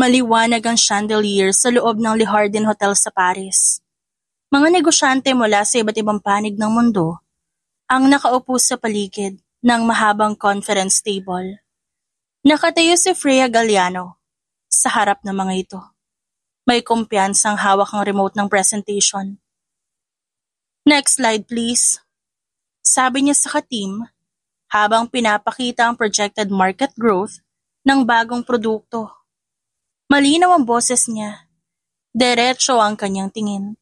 Maliwanag ang chandelier sa loob ng Le Jardin Hotel sa Paris. Mga negosyante mula sa iba't ibang panig ng mundo ang nakaupo sa paligid ng mahabang conference table. Nakatayo si Freya Galliano sa harap ng mga ito. May kumpiyansang hawak ang remote ng presentation. Next slide please. Sabi niya sa ka-team habang pinapakita ang projected market growth ng bagong produkto. Malinaw ang boses niya. Diretso ang kanyang tingin.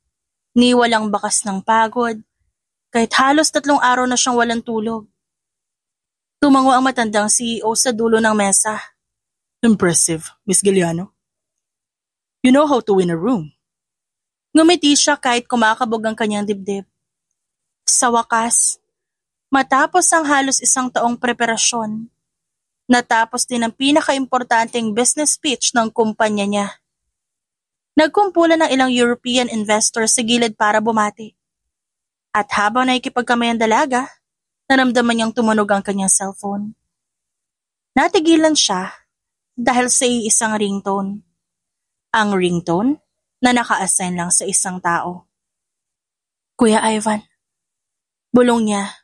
Ni walang bakas ng pagod, kahit halos 3 araw na siyang walang tulog. Tumango ang matandang CEO sa dulo ng mesa. Impressive, Miss Galliano. You know how to win a room. Ngumiti siya kahit kumakabog ang kanyang dibdib. Sa wakas, matapos ang halos 1 taong preparasyon, natapos din ang pinaka-importanteng business speech ng kumpanya niya. Nagkumpulan ng ilang European investors sa gilid para bumati. At habang nakikipagkamay ang dalaga, naramdaman niyang tumunog ang kanyang cellphone. Natigilan siya dahil sa isang ringtone. Ang ringtone na naka-assign lang sa isang tao. Kuya Ivan. Bulong niya.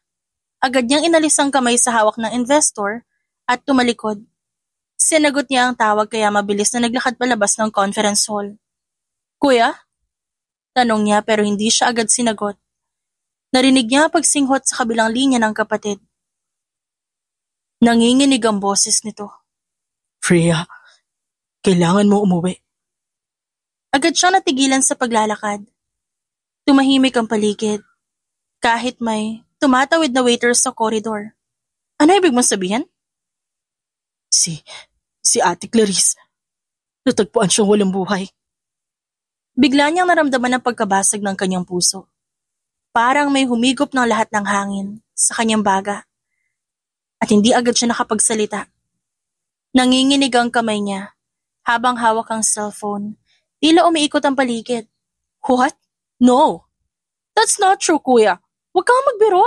Agad niyang inalis ang kamay sa hawak ng investor at tumalikod. Sinagot niya ang tawag kaya mabilis na naglakad palabas ng conference hall. Kuya? Tanong niya pero hindi siya agad sinagot. Narinig niya ang pagsinghot sa kabilang linya ng kapatid. Nanginginig ang boses nito. Freya, kailangan mo umuwi. Agad siyang natigilan sa paglalakad. Tumahimik ang paligid. Kahit may tumatawid na waiter sa koridor. Ano ibig mong sabihin? Si Ate Clarice. Natagpuan siyang walang buhay. Bigla niyang naramdaman ang pagkabasag ng kanyang puso. Parang may humigop ng lahat ng hangin sa kanyang baga. At hindi agad siya nakapagsalita. Nanginginig ang kamay niya habang hawak ang cellphone. Tila umiikot ang paligid. What? No! That's not true, kuya. Huwag kang magbiro.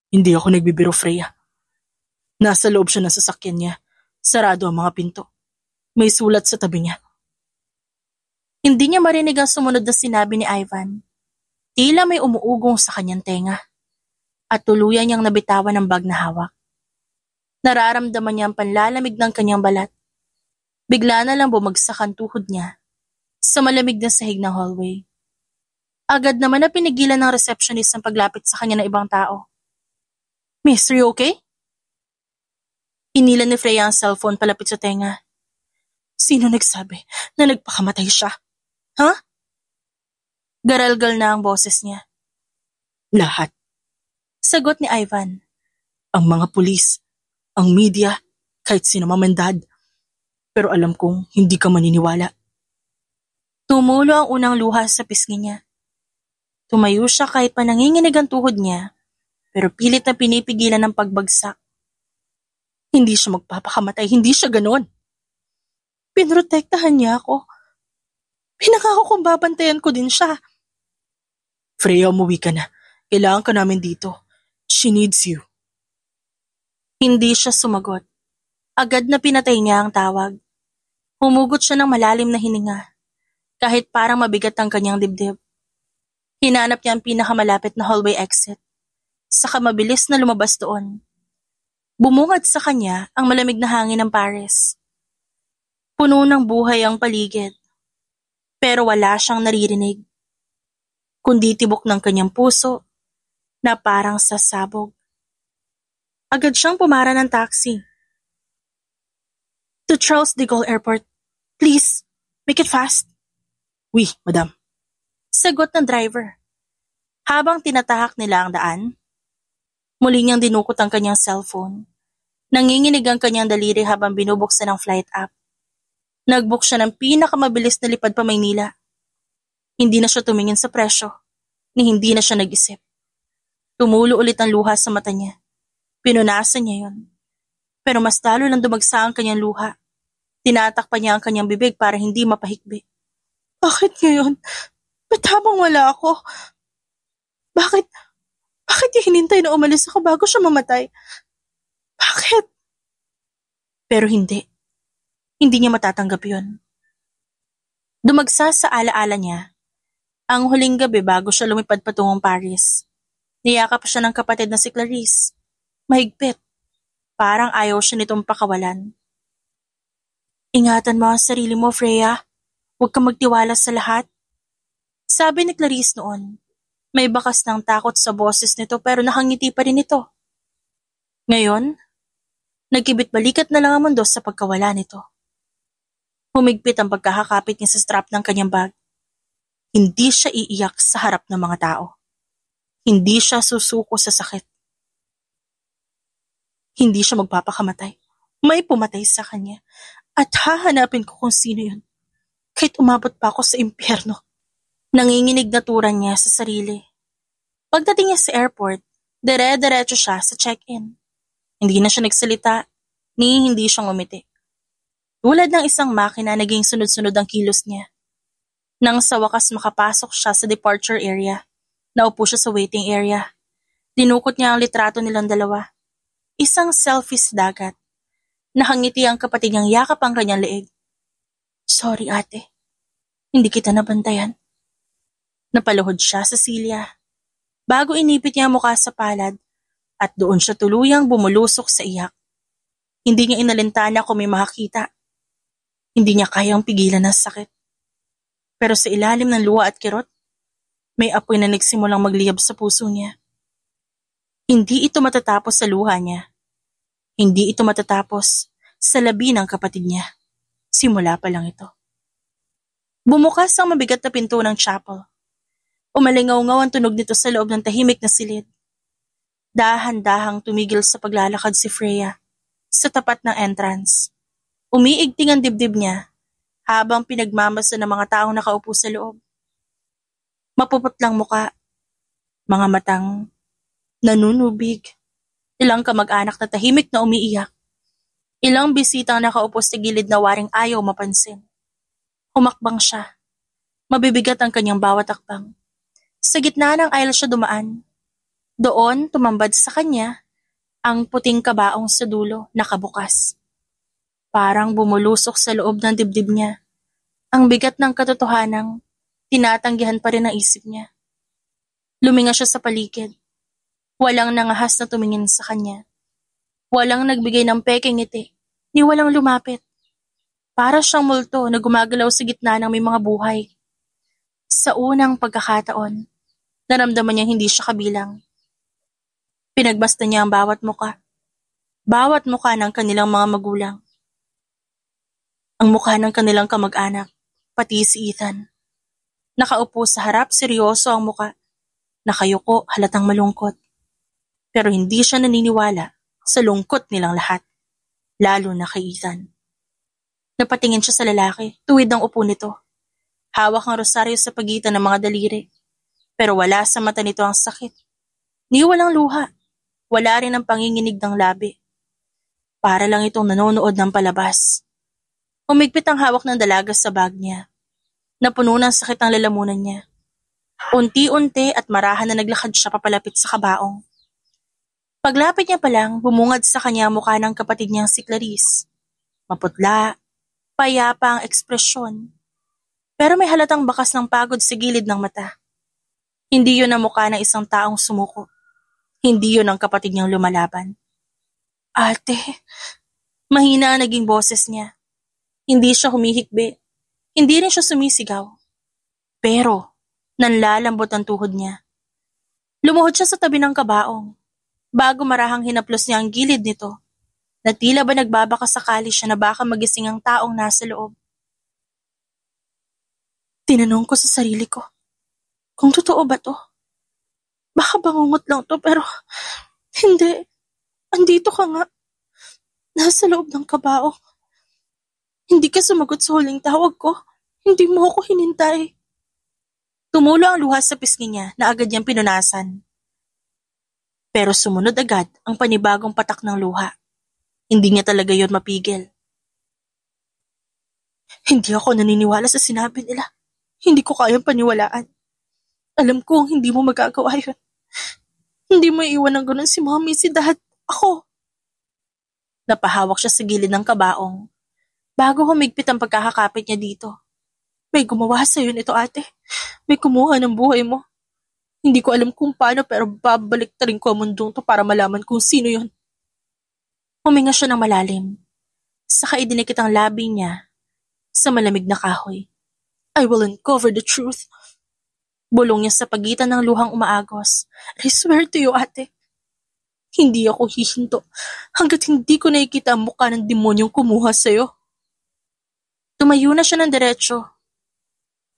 Hindi ako nagbibiro, Freya. Nasa loob siya ng sasakyan niya. Sarado ang mga pinto. May sulat sa tabi niya. Hindi niya marinig ang sumunod na sinabi ni Ivan. Tila may umuugong sa kanyang tenga. At tuluyan niyang nabitawan ng bag na hawak. Nararamdaman niya ang panlalamig ng kanyang balat. Bigla na lang bumagsak ang tuhod niya sa malamig na sahig ng hallway. Agad naman na pinigilan ng receptionist ang paglapit sa kanya ng ibang tao. Miss, are you okay? Inilan ni Freya ang cellphone palapit sa tenga. Sino nagsabi na nagpakamatay siya? Ha? Garalgal na ang boses niya. Lahat. Sagot ni Ivan. Ang mga pulis, ang media, kahit sino man dad. Pero alam kong hindi ka maniniwala. Tumulo ang unang luha sa pisngi niya. Tumayo siya kahit pa nanginginig ang tuhod niya, pero pilit na pinipigilan ng pagbagsak. Hindi siya magpapakamatay, hindi siya ganon. Pinrotektahan niya ako. Pinangako kong babantayan ko din siya. Freya, umuwi ka na. Kailangan ka namin dito. She needs you. Hindi siya sumagot. Agad na pinatay niya ang tawag. Humugot siya ng malalim na hininga. Kahit parang mabigat ang kanyang dibdib. Hinanap niya ang pinakamalapit na hallway exit. Saka mabilis na lumabas doon. Bumungad sa kanya ang malamig na hangin ng Paris. Puno ng buhay ang paligid. Pero wala siyang naririnig. Kundi tibok ng kanyang puso na parang sasabog. Agad siyang pumara ng taxi. To Charles de Gaulle Airport. Please, make it fast. Oui, madam. Sagot ng driver. Habang tinatahak nila ang daan, muli niyang dinukot ang kanyang cellphone. Nanginginig ang kanyang daliri habang binubuksan ang flight app. Nag-book siya ng pinakamabilis na lipad pa Maynila. Hindi na siya tumingin sa presyo, ni hindi na siya nag-isip. Tumulo ulit ang luha sa mata niya. Pinunasan niya yon. Pero mas lalo lang dumagsa ang kanyang luha. Tinatakpan niya ang kanyang bibig para hindi mapahikbi. Bakit ngayon? Ba't habang wala ako? Bakit niya hinintay na umalis ako bago siya mamatay? Bakit? Pero hindi. Hindi niya matatanggap yun. Dumagsa sa alaala niya ang huling gabi bago siya lumipad patungong Paris. Niyakap siya ng kapatid na si Clarice. Mahigpit. Parang ayaw siya nitong pakawalan. Ingatan mo ang sarili mo, Freya. Huwag kang magtiwala sa lahat. Sabi ni Clarice noon. May bakas ng takot sa boses nito pero nakangiti pa rin ito. Ngayon, nagkibit-balikat na lang ang mundo sa pagkawala nito. Humigpit ang pagkakakapit niya sa strap ng kanyang bag. Hindi siya iiyak sa harap ng mga tao. Hindi siya susuko sa sakit. Hindi siya magpapakamatay. May pumatay sa kanya at hahanapin ko kung sino yun. Kahit umabot pa ako sa impyerno. Nanginginig na turan niya sa sarili. Pagdating niya sa airport, dire-diretso siya sa check-in. Hindi na siya nagsalita, ni hindi siya ngumiti. Tulad ng isang makina, naging sunod-sunod ang kilos niya. Nang sa wakas makapasok siya sa departure area, naupo siya sa waiting area. Dinukot niya ang litrato nilang dalawa. Isang selfie sa dagat. Nakangiti ang kapatid niyang yakap ang kanyang leeg. Sorry ate, hindi kita nabantayan. Napaluhod siya sa silya. Bago inipit niya ang mukha sa palad at doon siya tuluyang bumulusok sa iyak. Hindi niya inalintana kung may makakita. Hindi niya kayang pigilan ng sakit. Pero sa ilalim ng luha at kirot, may apoy na nagsimulang magliyab sa puso niya. Hindi ito matatapos sa luha niya. Hindi ito matatapos sa labi ng kapatid niya. Simula pa lang ito. Bumukas ang mabigat na pinto ng chapel. Umalingaw-ngaw ang tunog nito sa loob ng tahimik na silid. Dahan-dahang tumigil sa paglalakad si Freya sa tapat ng entrance. Umiigting ang dibdib niya habang pinagmamasa ng mga taong nakaupo sa loob. Mapuputlang muka, mga matang nanunubig, ilang kamag-anak na tahimik na umiiyak, ilang bisitang nakaupo sa gilid na waring ayaw mapansin. Humakbang siya. Mabibigat ang kanyang bawat akbang. Sa gitna ng aisle siya dumaan. Doon tumambad sa kanya ang puting kabaong sa dulo nakabukas. Parang bumulusok sa loob ng dibdib niya. Ang bigat ng katotohanang tinatanggihan pa rin ang isip niya. Luminga siya sa paligid. Walang nangahas na tumingin sa kanya. Walang nagbigay ng peking ngiti, ni walang lumapit. Para siyang multo na gumagalaw sa gitna ng may mga buhay. Sa unang pagkakataon, naramdaman niyang hindi siya kabilang. Pinagbasta niya ang bawat muka. Bawat muka ng kanilang mga magulang. Ang mukha ng kanilang kamag-anak, pati si Ethan. Nakaupo sa harap, seryoso ang muka. Nakayuko, halatang malungkot. Pero hindi siya naniniwala sa lungkot nilang lahat, lalo na kay Ethan. Napatingin siya sa lalaki, tuwid ang upo nito. Hawak ang rosaryo sa pagitan ng mga daliri. Pero wala sa mata nito ang sakit. Ni walang luha. Wala rin ang panginginig ng labi. Para lang itong nanonood ng palabas. Umigpit ang hawak ng dalaga sa bag niya. Napuno ng sakit ang lalamunan niya. Unti-unti at marahan na naglakad siya papalapit sa kabaong. Paglapit niya pa lang, bumungad sa kanya ang mukha ng kapatid niyang si Clarice. Maputla, payapa ang ekspresyon. Pero may halatang bakas ng pagod sa gilid ng mata. Hindi yun ang mukha ng isang taong sumuko. Hindi yun ang kapatid niyang lumalaban. Ate, mahina ang naging boses niya. Hindi siya humihikbi. Hindi rin siya sumisigaw. Pero, nanlalambot ang tuhod niya. Lumuhod siya sa tabi ng kabaong. Bago marahang hinaplos niya ang gilid nito, na tila ba nagbabaka sakali siya na baka magising ang taong nasa loob. Tinanong ko sa sarili ko, kung totoo ba to? Baka bangungot lang to pero hindi. Andito ka nga. Nasa loob ng kabaong. Hindi ka sumagot sa huling tawag ko. Hindi mo ako hinintay. Tumulo ang luha sa pisngi niya na agad niyang pinunasan. Pero sumunod agad ang panibagong patak ng luha. Hindi niya talaga yon mapigil. Hindi ako naniniwala sa sinabi nila. Hindi ko kayang paniwalaan. Alam kong hindi mo magagawa yun. Hindi mo iiwan ng ganun si mommy, si dad, ako. Napahawak siya sa gilid ng kabaong. Bago humigpit ang pagkakakapit niya dito. May gumawa sa'yo nito, ate. May kumuha ng buhay mo. Hindi ko alam kung paano pero babalik ta rin ko ang mundong to para malaman kung sino yon. Huminga siya ng malalim. Saka idinikit ang labi niya sa malamig na kahoy. I will uncover the truth. Bulong niya sa pagitan ng luhang umaagos. I swear to you, ate. Hindi ako hihinto hanggat hindi ko nakikita ang mukha ng demonyong kumuha sa'yo. Tumayo na siya ng diretsyo.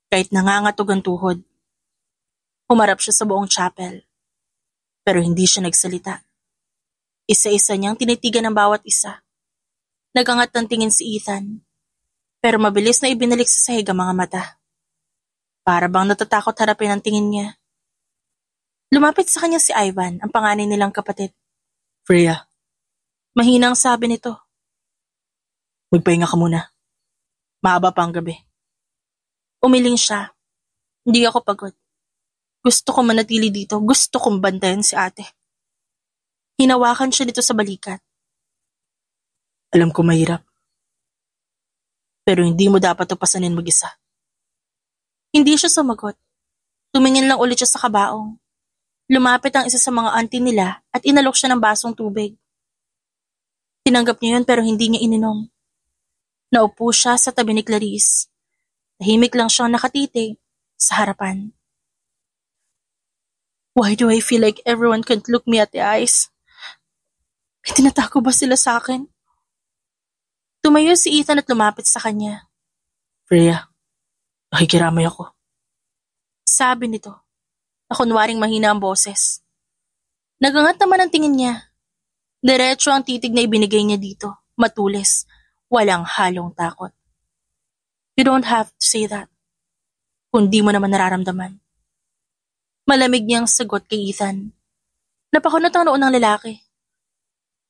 Kahit nangangatog ang tuhod. Humarap siya sa buong chapel. Pero hindi siya nagsalita. Isa-isa niyang tinitigan ang bawat isa. Nagangat ng tingin si Ethan. Pero mabilis na ibinalik sa sahig ang mga mata. Para bang natatakot harapin ang tingin niya. Lumapit sa kanya si Ivan, ang panganay nilang kapatid. Freya. Mahinang sabi nito. Magpahinga ka muna. Mahaba pa ang gabi. Umiling siya. Hindi ako pagod. Gusto ko manatili dito. Gusto kong bantayan si ate. Hinawakan siya dito sa balikat. Alam ko mahirap. Pero hindi mo dapat tupasanin mag-isa. Hindi siya sumagot. Tumingin lang ulit siya sa kabaong. Lumapit ang isa sa mga auntie nila at inalok siya ng basong tubig. Tinanggap niya yun pero hindi niya ininom. Naupo siya sa tabi ni Clarice. Tahimik lang siyang nakatitig sa harapan. Why do I feel like everyone can't look me at the eyes? May tinatago ba sila sa akin? Tumayo si Ethan at lumapit sa kanya. Freya, nakikiramay ako. Sabi nito, na kunwaring mahina ang boses. Nagangat naman ang tingin niya. Diretso ang titig na ibinigay niya dito, matulis, walang halong takot. You don't have to say that. Kung di mo naman nararamdaman. Malamig niyang sagot kay Ethan. Napakunot ang noon ng lalaki.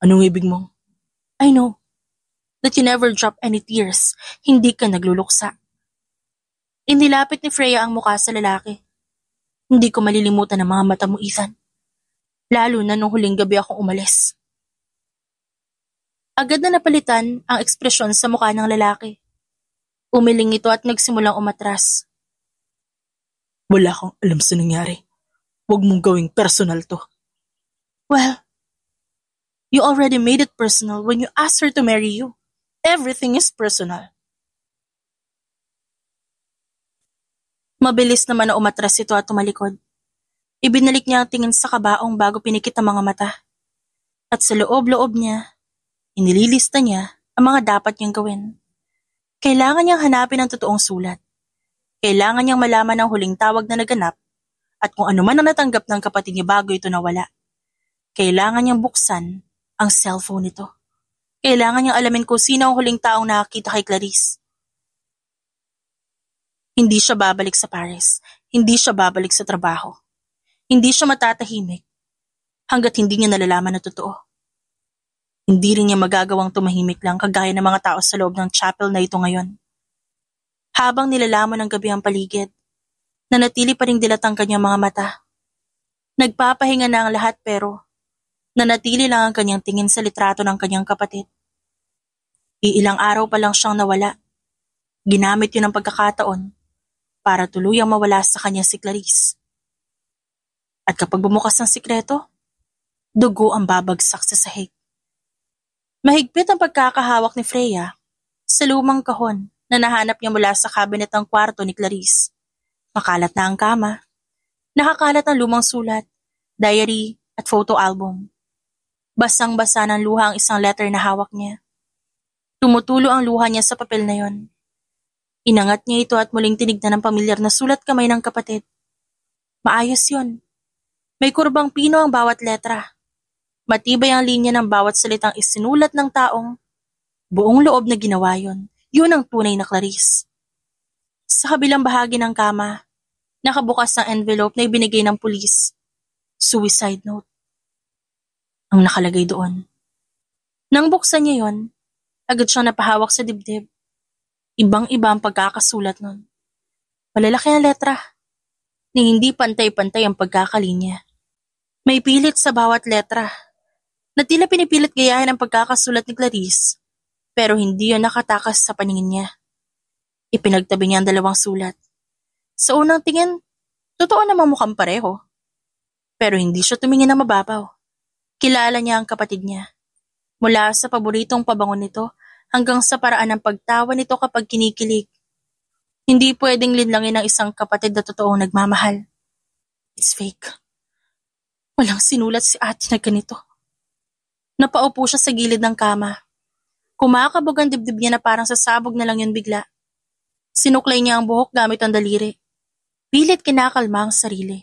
Anong ibig mo? I know that you never drop any tears. Hindi ka nagluluksa. Inilapit ni Freya ang mukha sa lalaki. Hindi ko malilimutan ang mga mata mo, Ethan. Lalo na nung huling gabi akong umalis. Agad na napalitan ang ekspresyon sa mukha ng lalaki. Umiling ito at nagsimulang umatras. Wala akong alam sa nangyari. Huwag mong gawing personal to. Well, you already made it personal when you asked her to marry you. Everything is personal. Mabilis naman na umatras ito at tumalikod. Ibinalik niya ang tingin sa kabaong bago pinikit ang mga mata. At sa loob-loob niya, inililista niya ang mga dapat niyang gawin. Kailangan niyang hanapin ang totoong sulat. Kailangan niyang malaman ang huling tawag na naganap at kung ano man ang natanggap ng kapatid niya bago ito nawala. Kailangan niyang buksan ang cellphone nito. Kailangan niyang alamin kung sino ang huling taong nakakita kay Clarice. Hindi siya babalik sa Paris. Hindi siya babalik sa trabaho. Hindi siya matatahimik hanggat hindi niya nalalaman na totoo. Hindi rin niya magagawang tumahimik lang kagaya ng mga tao sa loob ng chapel na ito ngayon. Habang nilalamon ng gabi ang paligid, nanatili pa ring dilat ang kanyang mga mata. Nagpapahinga na ang lahat pero nanatili lang ang kanyang tingin sa litrato ng kanyang kapatid. Iilang araw pa lang siyang nawala. Ginamit yun ang pagkakataon para tuluyang mawala sa kanya si Clarice. At kapag bumukas ng sikreto, dugo ang babagsak sa sahig. Mahigpit ang pagkakahawak ni Freya sa lumang kahon na nahanap niya mula sa cabinet ng kwarto ni Clarice. Makalat na ang kama. Nakakalat ang lumang sulat, diary at photo album. Basang-basa ng luha ang isang letter na hawak niya. Tumutulo ang luha niya sa papel na yon. Inangat niya ito at muling tinignan ng pamilyar na sulat kamay ng kapatid. Maayos yon. May kurbang pino ang bawat letra. Matibay ang linya ng bawat salitang isinulat ng taong buong loob na ginawa yon. Yun ang tunay na Clarice. Sa kabilang bahagi ng kama, nakabukas ang envelope na ibinigay ng pulis. Suicide note. Ang nakalagay doon. Nang buksan niya yon, agad siyang napahawak sa dibdib. Ibang-iba ang pagkakasulat nun. Malalaki ang letra, ni hindi pantay-pantay ang pagkakalinya. May pilit sa bawat letra, na tila pinipilit gayahin ang pagkakasulat ni Clarice, Pero hindi yun nakatakas sa paningin niya. Ipinagtabi niya ang dalawang sulat. Sa unang tingin, totoo namang mukhang pareho. Pero hindi siya tumingin na mababaw. Kilala niya ang kapatid niya. Mula sa paboritong pabango nito hanggang sa paraan ng pagtawa nito kapag kinikilig. Hindi pwedeng linlangin ng isang kapatid na totoong nagmamahal. It's fake. Walang sinulat si ate na ganito. Napaupo siya sa gilid ng kama. Kumakabog ang dibdib niya na parang sasabog na lang yun bigla. Sinuklay niya ang buhok gamit ang daliri. Pilit kinakalma ang sarili.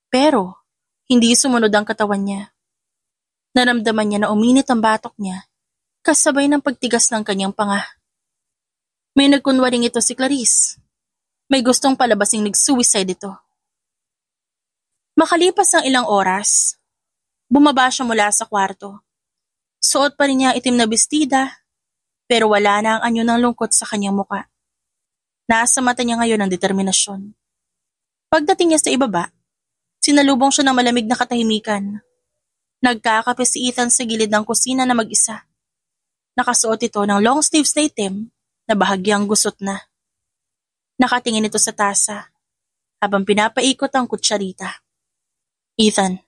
Pero, hindi sumunod ang katawan niya. Naramdaman niya na uminit ang batok niya, kasabay ng pagtigas ng kanyang panga. May nagkunwaring ito si Clarice. May gustong palabasing nag-suicide ito. Makalipas ang ilang oras, bumaba siya mula sa kwarto. Suot pa rin niya itim na bestida, pero wala na ang anyo ng lungkot sa kanyang muka. Nasa mata niya ngayon ang determinasyon. Pagdating niya sa ibaba, sinalubong siya ng malamig na katahimikan. Nagkakape si Ethan sa gilid ng kusina na mag-isa. Nakasuot ito ng long sleeves na itim na bahagyang gusot na. Nakatingin ito sa tasa habang pinapaikot ang kutsarita. Ethan.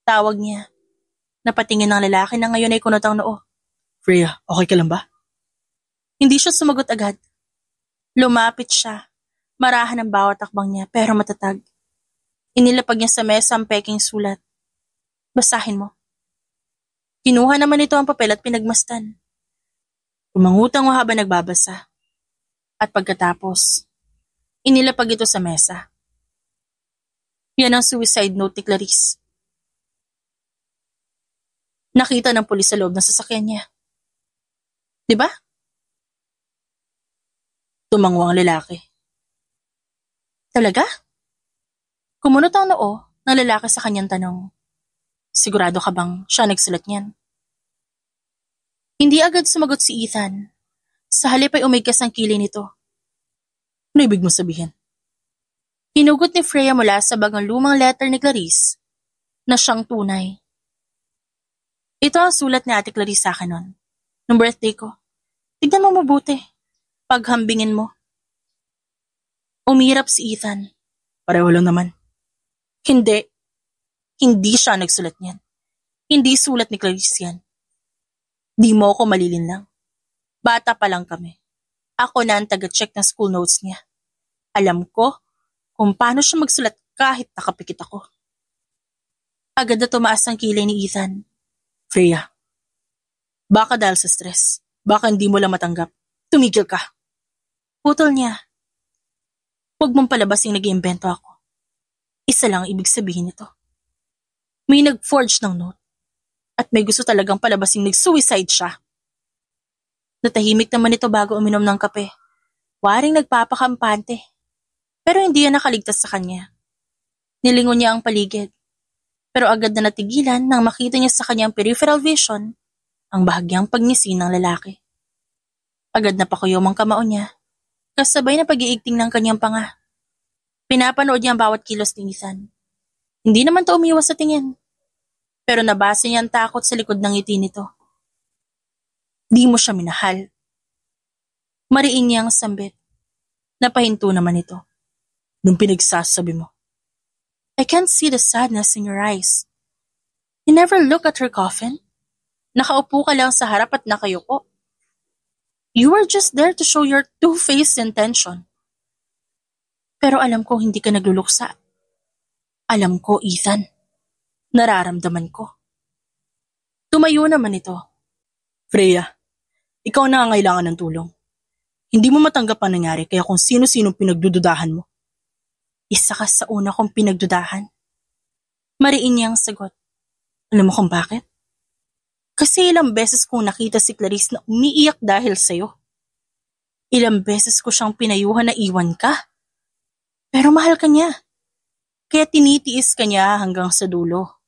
Tawag niya. Napatingin ng lalaki na ngayon ay kunot ang noo. Freya, okay ka lang ba? Hindi siya sumagot agad. Lumapit siya. Marahan ang bawat akbang niya pero matatag. Inilapag niya sa mesa ang peking sulat. Basahin mo. Kinuha naman ito ang papel at pinagmastan. Umangutang mo habang nagbabasa. At pagkatapos, inilapag ito sa mesa. Yan ang suicide note ni Clarice. Nakita ng pulis sa loob ng sasakyan niya. Diba? Tumango ang lalaki. Talaga? Kumunot ang noo ng lalaki sa kanyang tanong. Sigurado ka bang siya nagsulat niyan? Hindi agad sumagot si Ethan. Sa halip ay umigkas ang kilay nito. Ano ibig mo sabihin? Hinugot ni Freya mula sa bagang lumang letter ni Clarice na siyang tunay. Ito ang sulat ni Ate Clarice sa akin noon. Nung birthday ko. Tignan mo mabuti. Paghambingin mo. Umirap si Ethan. Pareho lang naman. Hindi. Hindi siya nagsulat niyan. Hindi sulat ni Clarice yan. Di mo ako malilinlang. Bata pa lang kami. Ako na ang taga-check ng school notes niya. Alam ko kung paano siya magsulat kahit nakapikit ako. Agad na tumaas ang kilay ni Ethan. Freya, baka dahil sa stress, baka hindi mo lang matanggap. Tumigil ka. Putol niya. Huwag mong palabasing nag-iimbento ako. Isa lang ang ibig sabihin nito. May nag-forge ng note at may gusto talagang palabasing nag-suicide siya. Natahimik naman ito bago uminom ng kape. Waring nagpapakampante. Pero hindi yan nakaligtas sa kanya. Nilingon niya ang paligid. Pero agad na natigilan nang makita niya sa kanyang peripheral vision ang bahagyang pagngisi ng lalaki. Agad na pakuyom ang kamao niya, kasabay na pag-iigting ng kanyang panga. Pinapanood niya ang bawat kilos ni Ethan. Hindi naman to umiwas sa tingin. Pero nabasa niya ang takot sa likod ng ngiti nito. Di mo siya minahal. Mariin niya ang sambit. Napahinto naman ito. Nung pinagsasabi mo. I can't see the sadness in your eyes. You never look at her coffin. Nakaupo ka lang sa harap at nakayuko. You were just there to show your two-faced intention. Pero alam ko hindi ka nagluluksa. Alam ko, Ethan. Nararamdaman ko. Tumayo naman ito. Freya, ikaw na ang kailangan ng tulong. Hindi mo matanggap ang nangyari kaya kung sino-sino pinagdududahan mo. Isa ka sa una kong pinagdudahan. Mariin niya ang sagot. Alam mo kung bakit? Kasi ilang beses kong nakita si Clarice na umiiyak dahil sa'yo. Ilang beses ko siyang pinayuhan na iwan ka. Pero mahal ka niya. Kaya tinitiis ka niya hanggang sa dulo.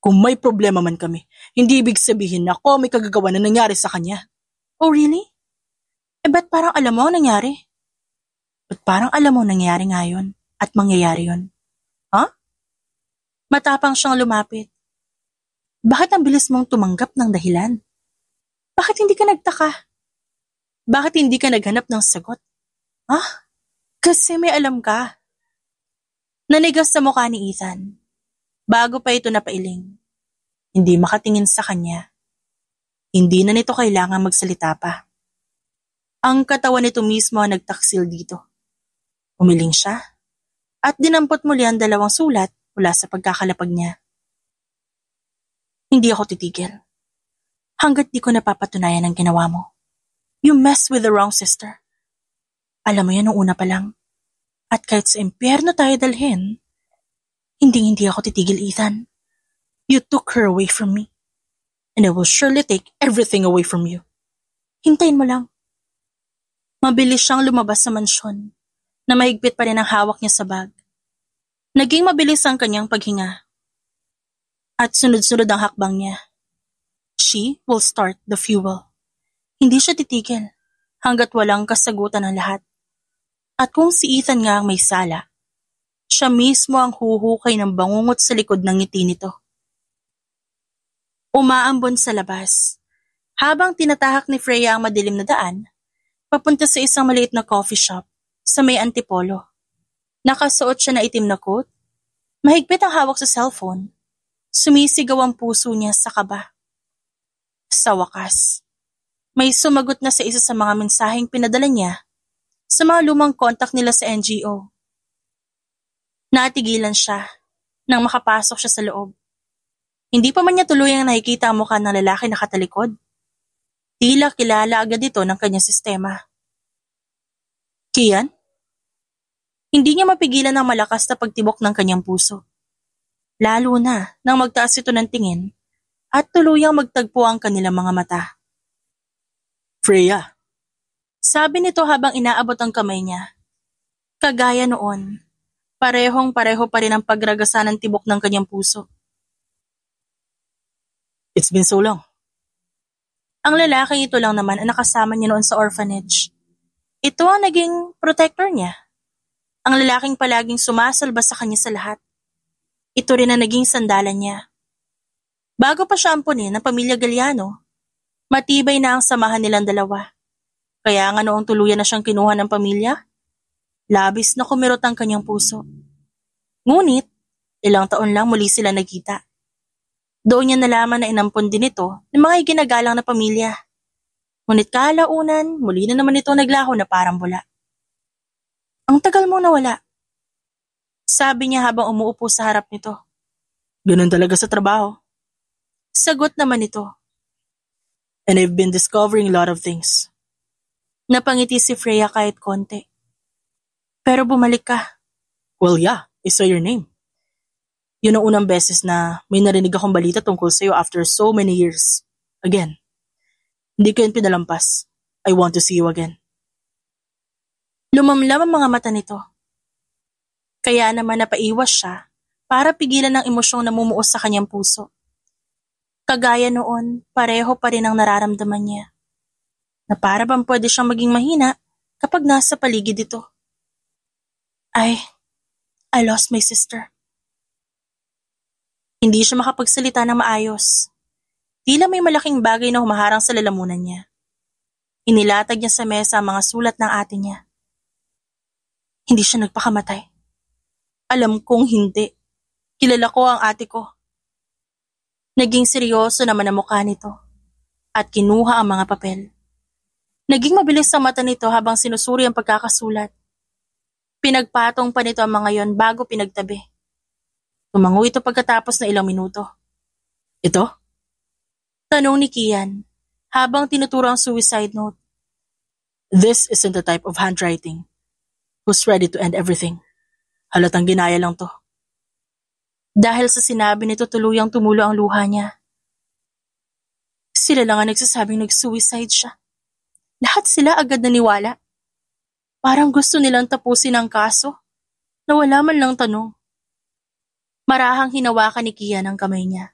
Kung may problema man kami, hindi ibig sabihin na ako may kagagawa na nangyari sa kanya. Oh really? Ba't parang alam mo ang nangyari? Ba't parang alam mo nangyari ngayon at mangyayari yun? Huh? Matapang siyang lumapit. Bakit ang bilis mong tumanggap ng dahilan? Bakit hindi ka nagtaka? Bakit hindi ka naghanap ng sagot? Kasi may alam ka. Nanigas sa mukha ni Ethan. Bago pa ito napailing. Hindi makatingin sa kanya. Hindi na nito kailangan magsalita pa. Ang katawan nito mismo ang nagtaksil dito. Umiling siya at dinampot muli ang 2 sulat mula sa pagkakalapag niya. Hindi ako titigil. Hanggat di ko napapatunayan ang ginawa mo. You mess with the wrong sister. Alam mo yan noong una pa lang. At kahit sa impyerno tayo dalhin, hindi ako titigil, Ethan. You took her away from me. And I will surely take everything away from you. Hintayin mo lang. Mabilis siyang lumabas sa mansyon na mahigpit pa rin ang hawak niya sa bag. Naging mabilis ang kanyang paghinga. At sunod-sunod ang hakbang niya. She will start the fuel. Hindi siya titigil hanggat walang kasagutan ang lahat. At kung si Ethan nga ang may sala, siya mismo ang huhukay ng bangungot sa likod ng ngiti nito. Umaambon sa labas. Habang tinatahak ni Freya ang madilim na daan, papunta sa isang maliit na coffee shop sa may Antipolo. Nakasuot siya na itim na coat, mahigpit ang hawak sa cellphone. Sumisigaw ang puso niya sa kaba. Sa wakas, may sumagot na sa isa sa mga mensaheng pinadala niya sa mga lumang kontak nila sa NGO. Natigilan siya nang makapasok siya sa loob. Hindi pa man niya tuluyang nakikita ang mukha ng lalaki na katalikod. Tila kilala agad ito ng kanyang sistema. Kian? Hindi niya mapigilan ang malakas na pagtibok ng kanyang puso. Lalo na nang magtaas ito ng tingin at tuluyang magtagpo ang kanilang mga mata. Freya. Sabi nito habang inaabot ang kamay niya. Kagaya noon, parehong-pareho pa rin ang pagragasa ng tibok ng kanyang puso. It's been so long. Ang lalaking ito lang naman ang nakasama niya noon sa orphanage. Ito ang naging protector niya. Ang lalaking palaging sumasalba sa kanya sa lahat. Ito rin ang naging sandalan niya. Bago pa siya ampunin ng pamilya Galliano, matibay na ang samahan nilang dalawa. Kaya nga noong tuluyan na siyang kinuha ng pamilya, labis na kumirot ang kanyang puso. Ngunit, ilang taon lang muli sila nagkita. Doon niya nalaman na inampon din ito ng mga iginagalang na pamilya. Ngunit kalaunan, muli na naman ito naglaho na parang bula. Ang tagal mo nawala. Sabi niya habang umuupo sa harap nito. Ganun talaga sa trabaho. Sagot naman ito. And I've been discovering a lot of things. Napangiti si Freya kahit konti. Pero bumalik ka. Well, yeah, I saw your name. Yun ang unang beses na may narinig akong balita tungkol sa'yo after so many years. Again, hindi ko yun pinalampas. I want to see you again. Lumamlam ang mga mata nito. Kaya naman napaiwas siya para pigilan ang emosyong namumuo sa kanyang puso. Kagaya noon, pareho pa rin ang nararamdaman niya. Na para bang pwede siyang maging mahina kapag nasa paligid ito. I lost my sister. Hindi siya makapagsalita ng maayos. Tila may malaking bagay na humaharang sa lalamunan niya. Inilatag niya sa mesa ang mga sulat ng ate niya. Hindi siya nagpakamatay. Alam kong hindi. Kilala ko ang ate ko. Naging seryoso naman ang mukha nito at kinuha ang mga papel. Naging mabilis ang mata nito habang sinusuri ang pagkakasulat. Pinagpatong pa nito ang mga yon bago pinagtabi. Tumango ito pagkatapos na ilang minuto. Ito? Tanong ni Kian habang tinuturo ang suicide note. This isn't the type of handwriting who's ready to end everything. Halatang ginaya lang to. Dahil sa sinabi nito tuluyang tumulo ang luha niya. Sila lang ang nagsasabing nag-suicide siya. Lahat sila agad naniwala. Parang gusto nilang tapusin ang kaso na wala man lang tanong. Marahang hinawakan ni Kian ang kamay niya.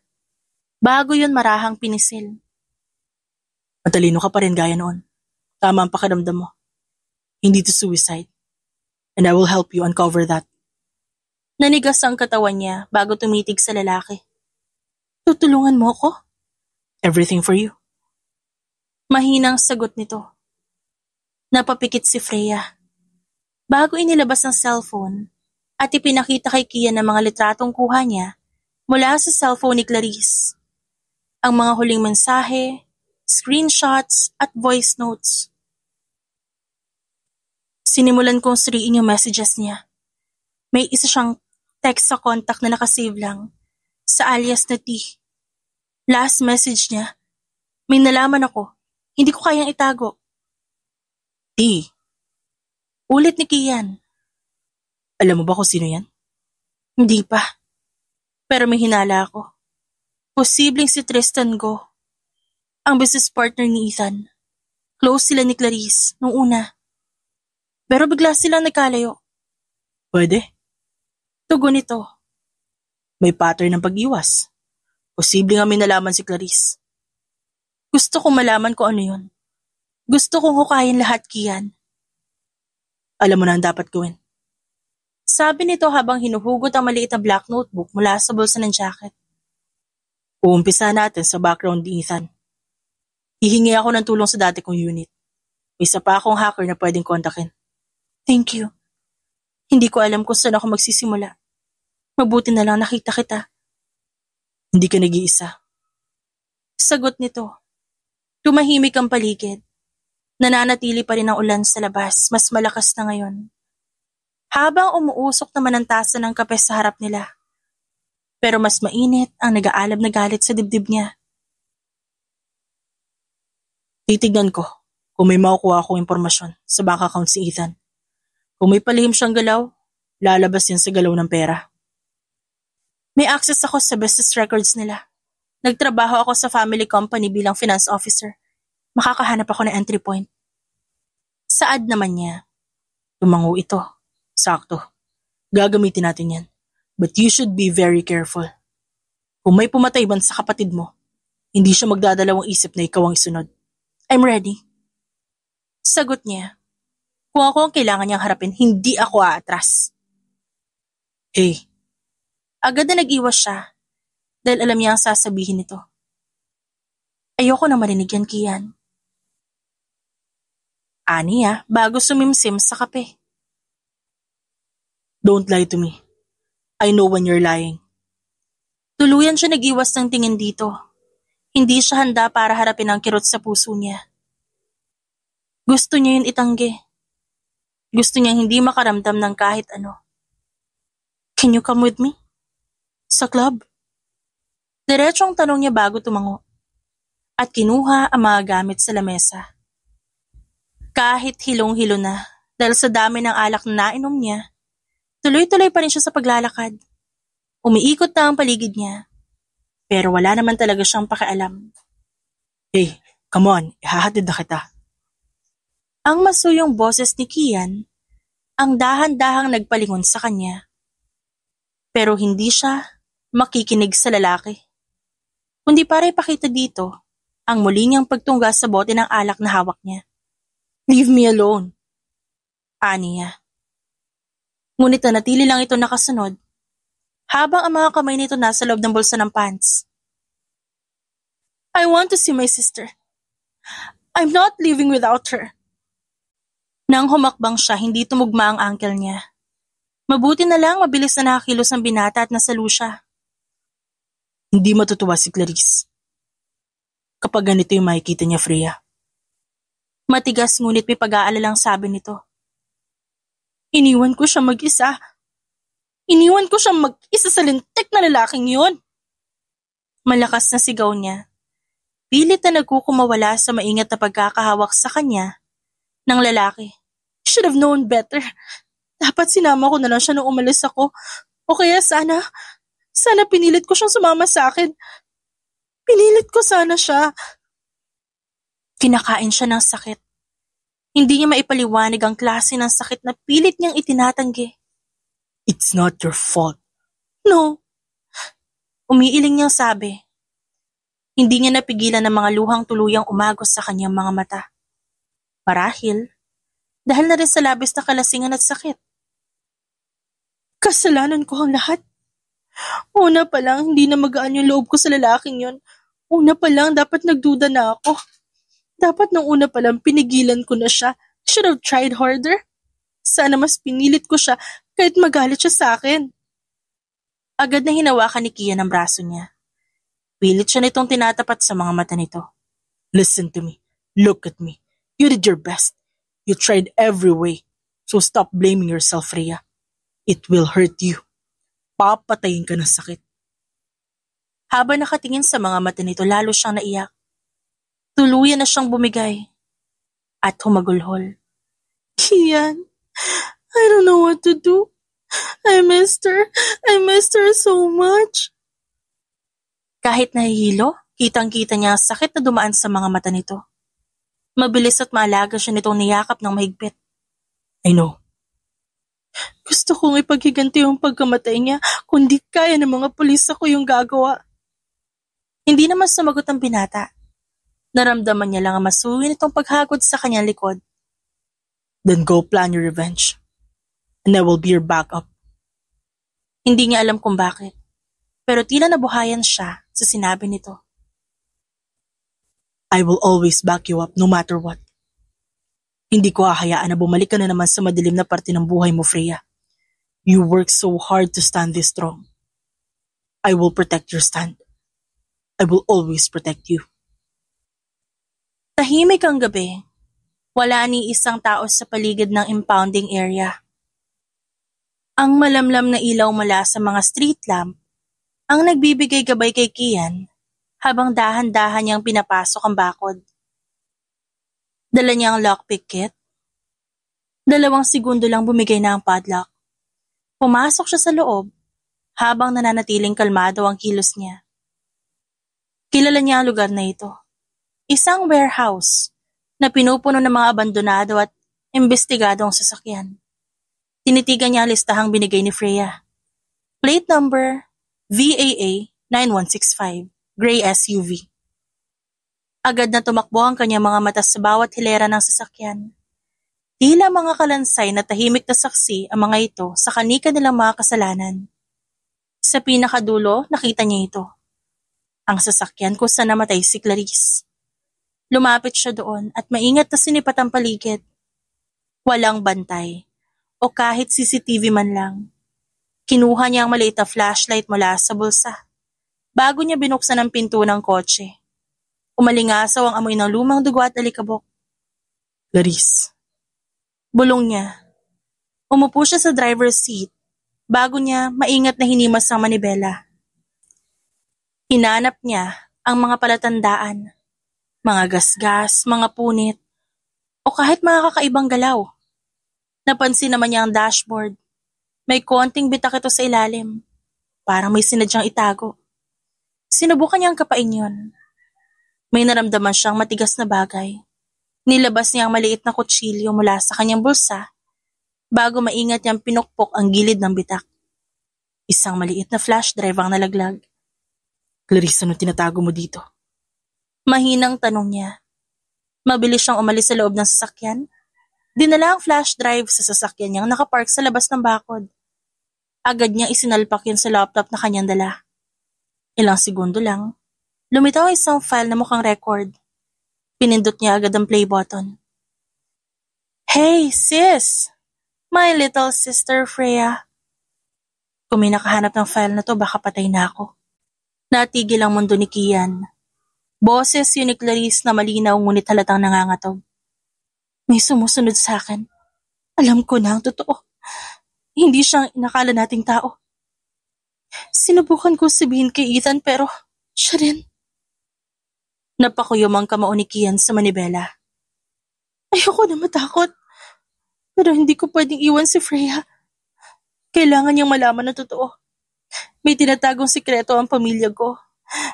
Bago yun marahang pinisil. Matalino ka pa rin gaya noon. Tama ang pakiramdam mo. Hindi to suicide. And I will help you uncover that. Nanigas ang katawan niya bago tumitig sa lalaki. Tutulungan mo ako? Everything for you. Mahinang sagot nito. Napapikit si Freya. Bago inilabas ang cellphone at ipinakita kay Kian ang mga litratong kuha niya mula sa cellphone ni Clarice. Ang mga huling mensahe, screenshots at voice notes. Sinimulan kong suriin yung messages niya. May isa siyang text sa contact na nakasave lang sa alias na T. Last message niya, may nalaman ako, hindi ko kayang itago. T, Ulit ni Kian. alam mo ba kung sino yan? Hindi pa. Pero may hinala ako. Posibleng si Tristan Go, ang business partner ni Ethan. Close sila ni Clarice nung una. Pero bigla silang nagkalayo. Pwede. Tugon nito. May pattern ng pag-iwas. Posible nga may nalaman si Clarice. Gusto kong malaman kung ano yun. Gusto kong hukayin lahat, Kian. Alam mo na ang dapat gawin. Sabi nito habang hinuhugot ang maliit na black notebook mula sa bulsa ng jacket. Uumpisa natin sa background ni Ethan. Hihingi ako ng tulong sa dati kong unit. May isa pa akong hacker na pwedeng kontakin. Thank you. Hindi ko alam kung saan ako magsisimula. Mabuti na lang nakita kita. Hindi ka nag-iisa. Sagot nito. Tumahimik ang paligid. Nananatili pa rin ang ulan sa labas, mas malakas na ngayon. Habang umuusok naman ang tasa ng kape sa harap nila. Pero mas mainit ang nag-aalab na galit sa dibdib niya. Titignan ko kung may makukuha akong impormasyon sa bank account si Ethan. Kung may palihim siyang galaw, lalabas yan sa galaw ng pera. May access ako sa business records nila. Nagtrabaho ako sa family company bilang finance officer. Makakahanap ako ng entry point. Saad naman niya. Tumango ito. Sakto. Gagamitin natin yan. But you should be very careful. Kung may pumatay man sa kapatid mo, hindi siya magdadalawang isip na ikaw ang isunod. I'm ready. Sagot niya. Kung ako ang kailangan niyang harapin, hindi ako aatras. Hey. Agad na nag-iwas siya dahil alam niya ang sasabihin nito. Ayoko na marinig yan, Kian. Aniya, bago sumimsim sa kape. Don't lie to me. I know when you're lying. Tuluyan siya nag-iwas ng tingin dito. Hindi siya handa para harapin ang kirot sa puso niya. Gusto niya yun itanggi. Gusto niya hindi makaramdam ng kahit ano. Can you come with me? Sa club? Diretsong tanong niya bago tumango. At kinuha ang mga gamit sa lamesa. Kahit hilong-hilo na dahil sa dami ng alak na nainom niya, tuloy-tuloy pa rin siya sa paglalakad. Umiikot na ang paligid niya. Pero wala naman talaga siyang pakialam. Hey, come on, ihahatid na kita. Ang masuyong boses ni Kian ang dahan-dahang nagpalingon sa kanya. Pero hindi siya makikinig sa lalaki. Kundi para ipakita dito ang muli niyang pagtungga sa bote ng alak na hawak niya. Leave me alone. Ani niya. Ngunit nanatili lang ito nakasunod habang ang mga kamay nito nasa loob ng bulsa ng pants. I want to see my sister. I'm not leaving without her. Nang humakbang siya, hindi tumugma ang ankle niya. Mabuti na lang mabilis na nakakilos ang binata at nasalo siya. Hindi matutuwa si Clarice. Kapag ganito yung makikita niya, Freya. Matigas ngunit may pag-aalalang sabi nito. Iniwan ko siya mag-isa. Iniwan ko siya mag-isa sa lintik na lalaking yun. Malakas na sigaw niya. Pilit na nagkukumawala sa maingat na pagkakahawak sa kanya ng lalaki. Should have known better. Dapat sinama ko na lang siya nung umalis ako. O kaya sana pinilit ko siyang sumama sa akin. Pinilit ko sana siya. Kinakain siya ng sakit. Hindi niya maipaliwanag ang klase ng sakit na pilit niyang itinatanggi. It's not your fault. No. Umiiling niyang sabi. Hindi niya napigilan ng mga luhang tuluyang umagos sa kanyang mga mata. Marahil, dahil na rin sa labis na kalasingan at sakit. Kasalanan ko ang lahat. Una pa lang, hindi na magaan yung loob ko sa lalaking yon. Una pa lang, dapat nagduda na ako. Dapat nung una pa lang pinigilan ko na siya. Should have tried harder. Sana mas pinilit ko siya kahit magalit siya sa akin. Agad na hinawakan ni Kian ang braso niya. Pilit siya nitong tinatapat sa mga mata nito. Listen to me. Look at me. You did your best. You tried every way. So stop blaming yourself, Rhea. It will hurt you. Papatayin ka ng sakit. Habang nakatingin sa mga mata nito, lalo siyang naiyak. Tuluyan na siyang bumigay at humagulhol. Kian, I don't know what to do. I missed her. I missed her so much. Kahit nahihilo, kitang-kita niya ang sakit na dumaan sa mga mata nito. Mabilis at maalaga siya nitong niyakap ng mahigpit. I know. Gusto kong ipaghiganti yung pagkamatay niya, kundi kaya ng mga pulis ako yung gagawa. Hindi naman sumagot ang binata. Naramdaman niya lang ang masuwi nitong paghagod sa kanyang likod. Then go plan your revenge. And I will be your backup. Hindi niya alam kung bakit, pero tila nabuhayan siya sa sinabi nito. I will always back you up no matter what. Hindi ko hahayaan na bumalik ka na naman sa madilim na parte ng buhay mo, Freya. You work so hard to stand this strong. I will protect your stand. I will always protect you. Tahimik ang gabi. Wala ni isang tao sa paligid ng impounding area. Ang malamlam na ilaw mula sa mga street lamp ang nagbibigay gabay kay Kian habang dahan-dahan niyang pinapasok ang bakod. Dala niya ang lockpick kit. 2 segundo lang bumigay na ang padlock. Pumasok siya sa loob habang nananatiling kalmado ang kilos niya. Kilala niya ang lugar na ito. Isang warehouse na pinupuno ng mga abandonado at imbestigadong sasakyan. Tinitigan niya ang listahang binigay ni Freya. Plate number VAA 9165, gray SUV. Agad na tumakbo ang kanyang mga mata sa bawat hilera ng sasakyan. Tila mga kalansay na tahimik na saksi ang mga ito sa kanika nilang mga kasalanan. Sa pinakadulo, nakita niya ito. Ang sasakyan kung saan namatay si Clarice. Lumapit siya doon at maingat na sinipat ang paligid. Walang bantay o kahit CCTV man lang. Kinuha niya ang maliit na flashlight mula sa bulsa. Bago niya binuksan ang pinto ng kotse. Umalingasaw ang amoy ng lumang dugo at alikabok. Clarice. Bulong niya. Umupo siya sa driver's seat bago niya maingat na hinimas ang manibela. Hinanap niya ang mga palatandaan. Mga gasgas, mga punit, o kahit mga kakaibang galaw. Napansin naman niya ang dashboard. May konting bitak ito sa ilalim. Parang may sinadyang itago. Sinubukan niyang kapain yun. May naramdaman siyang matigas na bagay. Nilabas niya ang maliit na kutsilyo mula sa kanyang bulsa bago maingat niyang pinukpok ang gilid ng bitak. Isang maliit na flash drive ang nalaglag. Clarice, ano tinatago mo dito? Mahinang tanong niya. Mabilis siyang umalis sa loob ng sasakyan. Dinala ang flash drive sa sasakyan niyang nakapark sa labas ng bakod. Agad niya isinalpak yun sa laptop na kanyang dala. Ilang segundo lang, lumitaw ang isang file na mukhang record. Pinindot niya agad ang play button. Hey, sis! My little sister Freya. Kung may nakahanap ng file na to, baka patay na ako. Natigil ang mundo ni Kian. Boses yun ni Clarice na malinaw ngunit halatang nangangatog. May sumusunod sa akin. Alam ko na ang totoo. Hindi siya ang inakala nating tao. Sinubukan ko sabihin kay Ethan pero siya rin. Napakuyom ang kamao ni Kian sa manibela. Ayoko na matakot. Pero hindi ko pwedeng iwan si Freya. Kailangan niyang malaman na totoo. May tinatagong sikreto ang pamilya ko.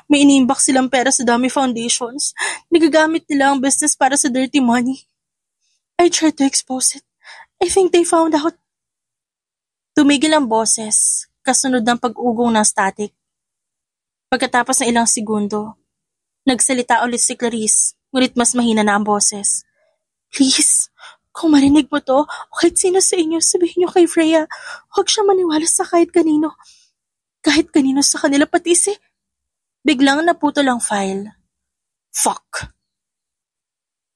May iniimbak silang pera sa dummy foundations. Nagagamit nila ang business para sa dirty money. I tried to expose it. I think they found out. Tumigil ang boses, kasunod ng pag-ugong ng static. Pagkatapos ng ilang segundo, nagsalita ulit si Clarice, ngunit mas mahina na ang boses. Please, kung marinig mo to, o kahit sino sa inyo, sabihin niyo kay Freya, huwag siya maniwala sa kahit kanino. Kahit kanino sa kanila, pati si... Biglang naputol ang file. Fuck!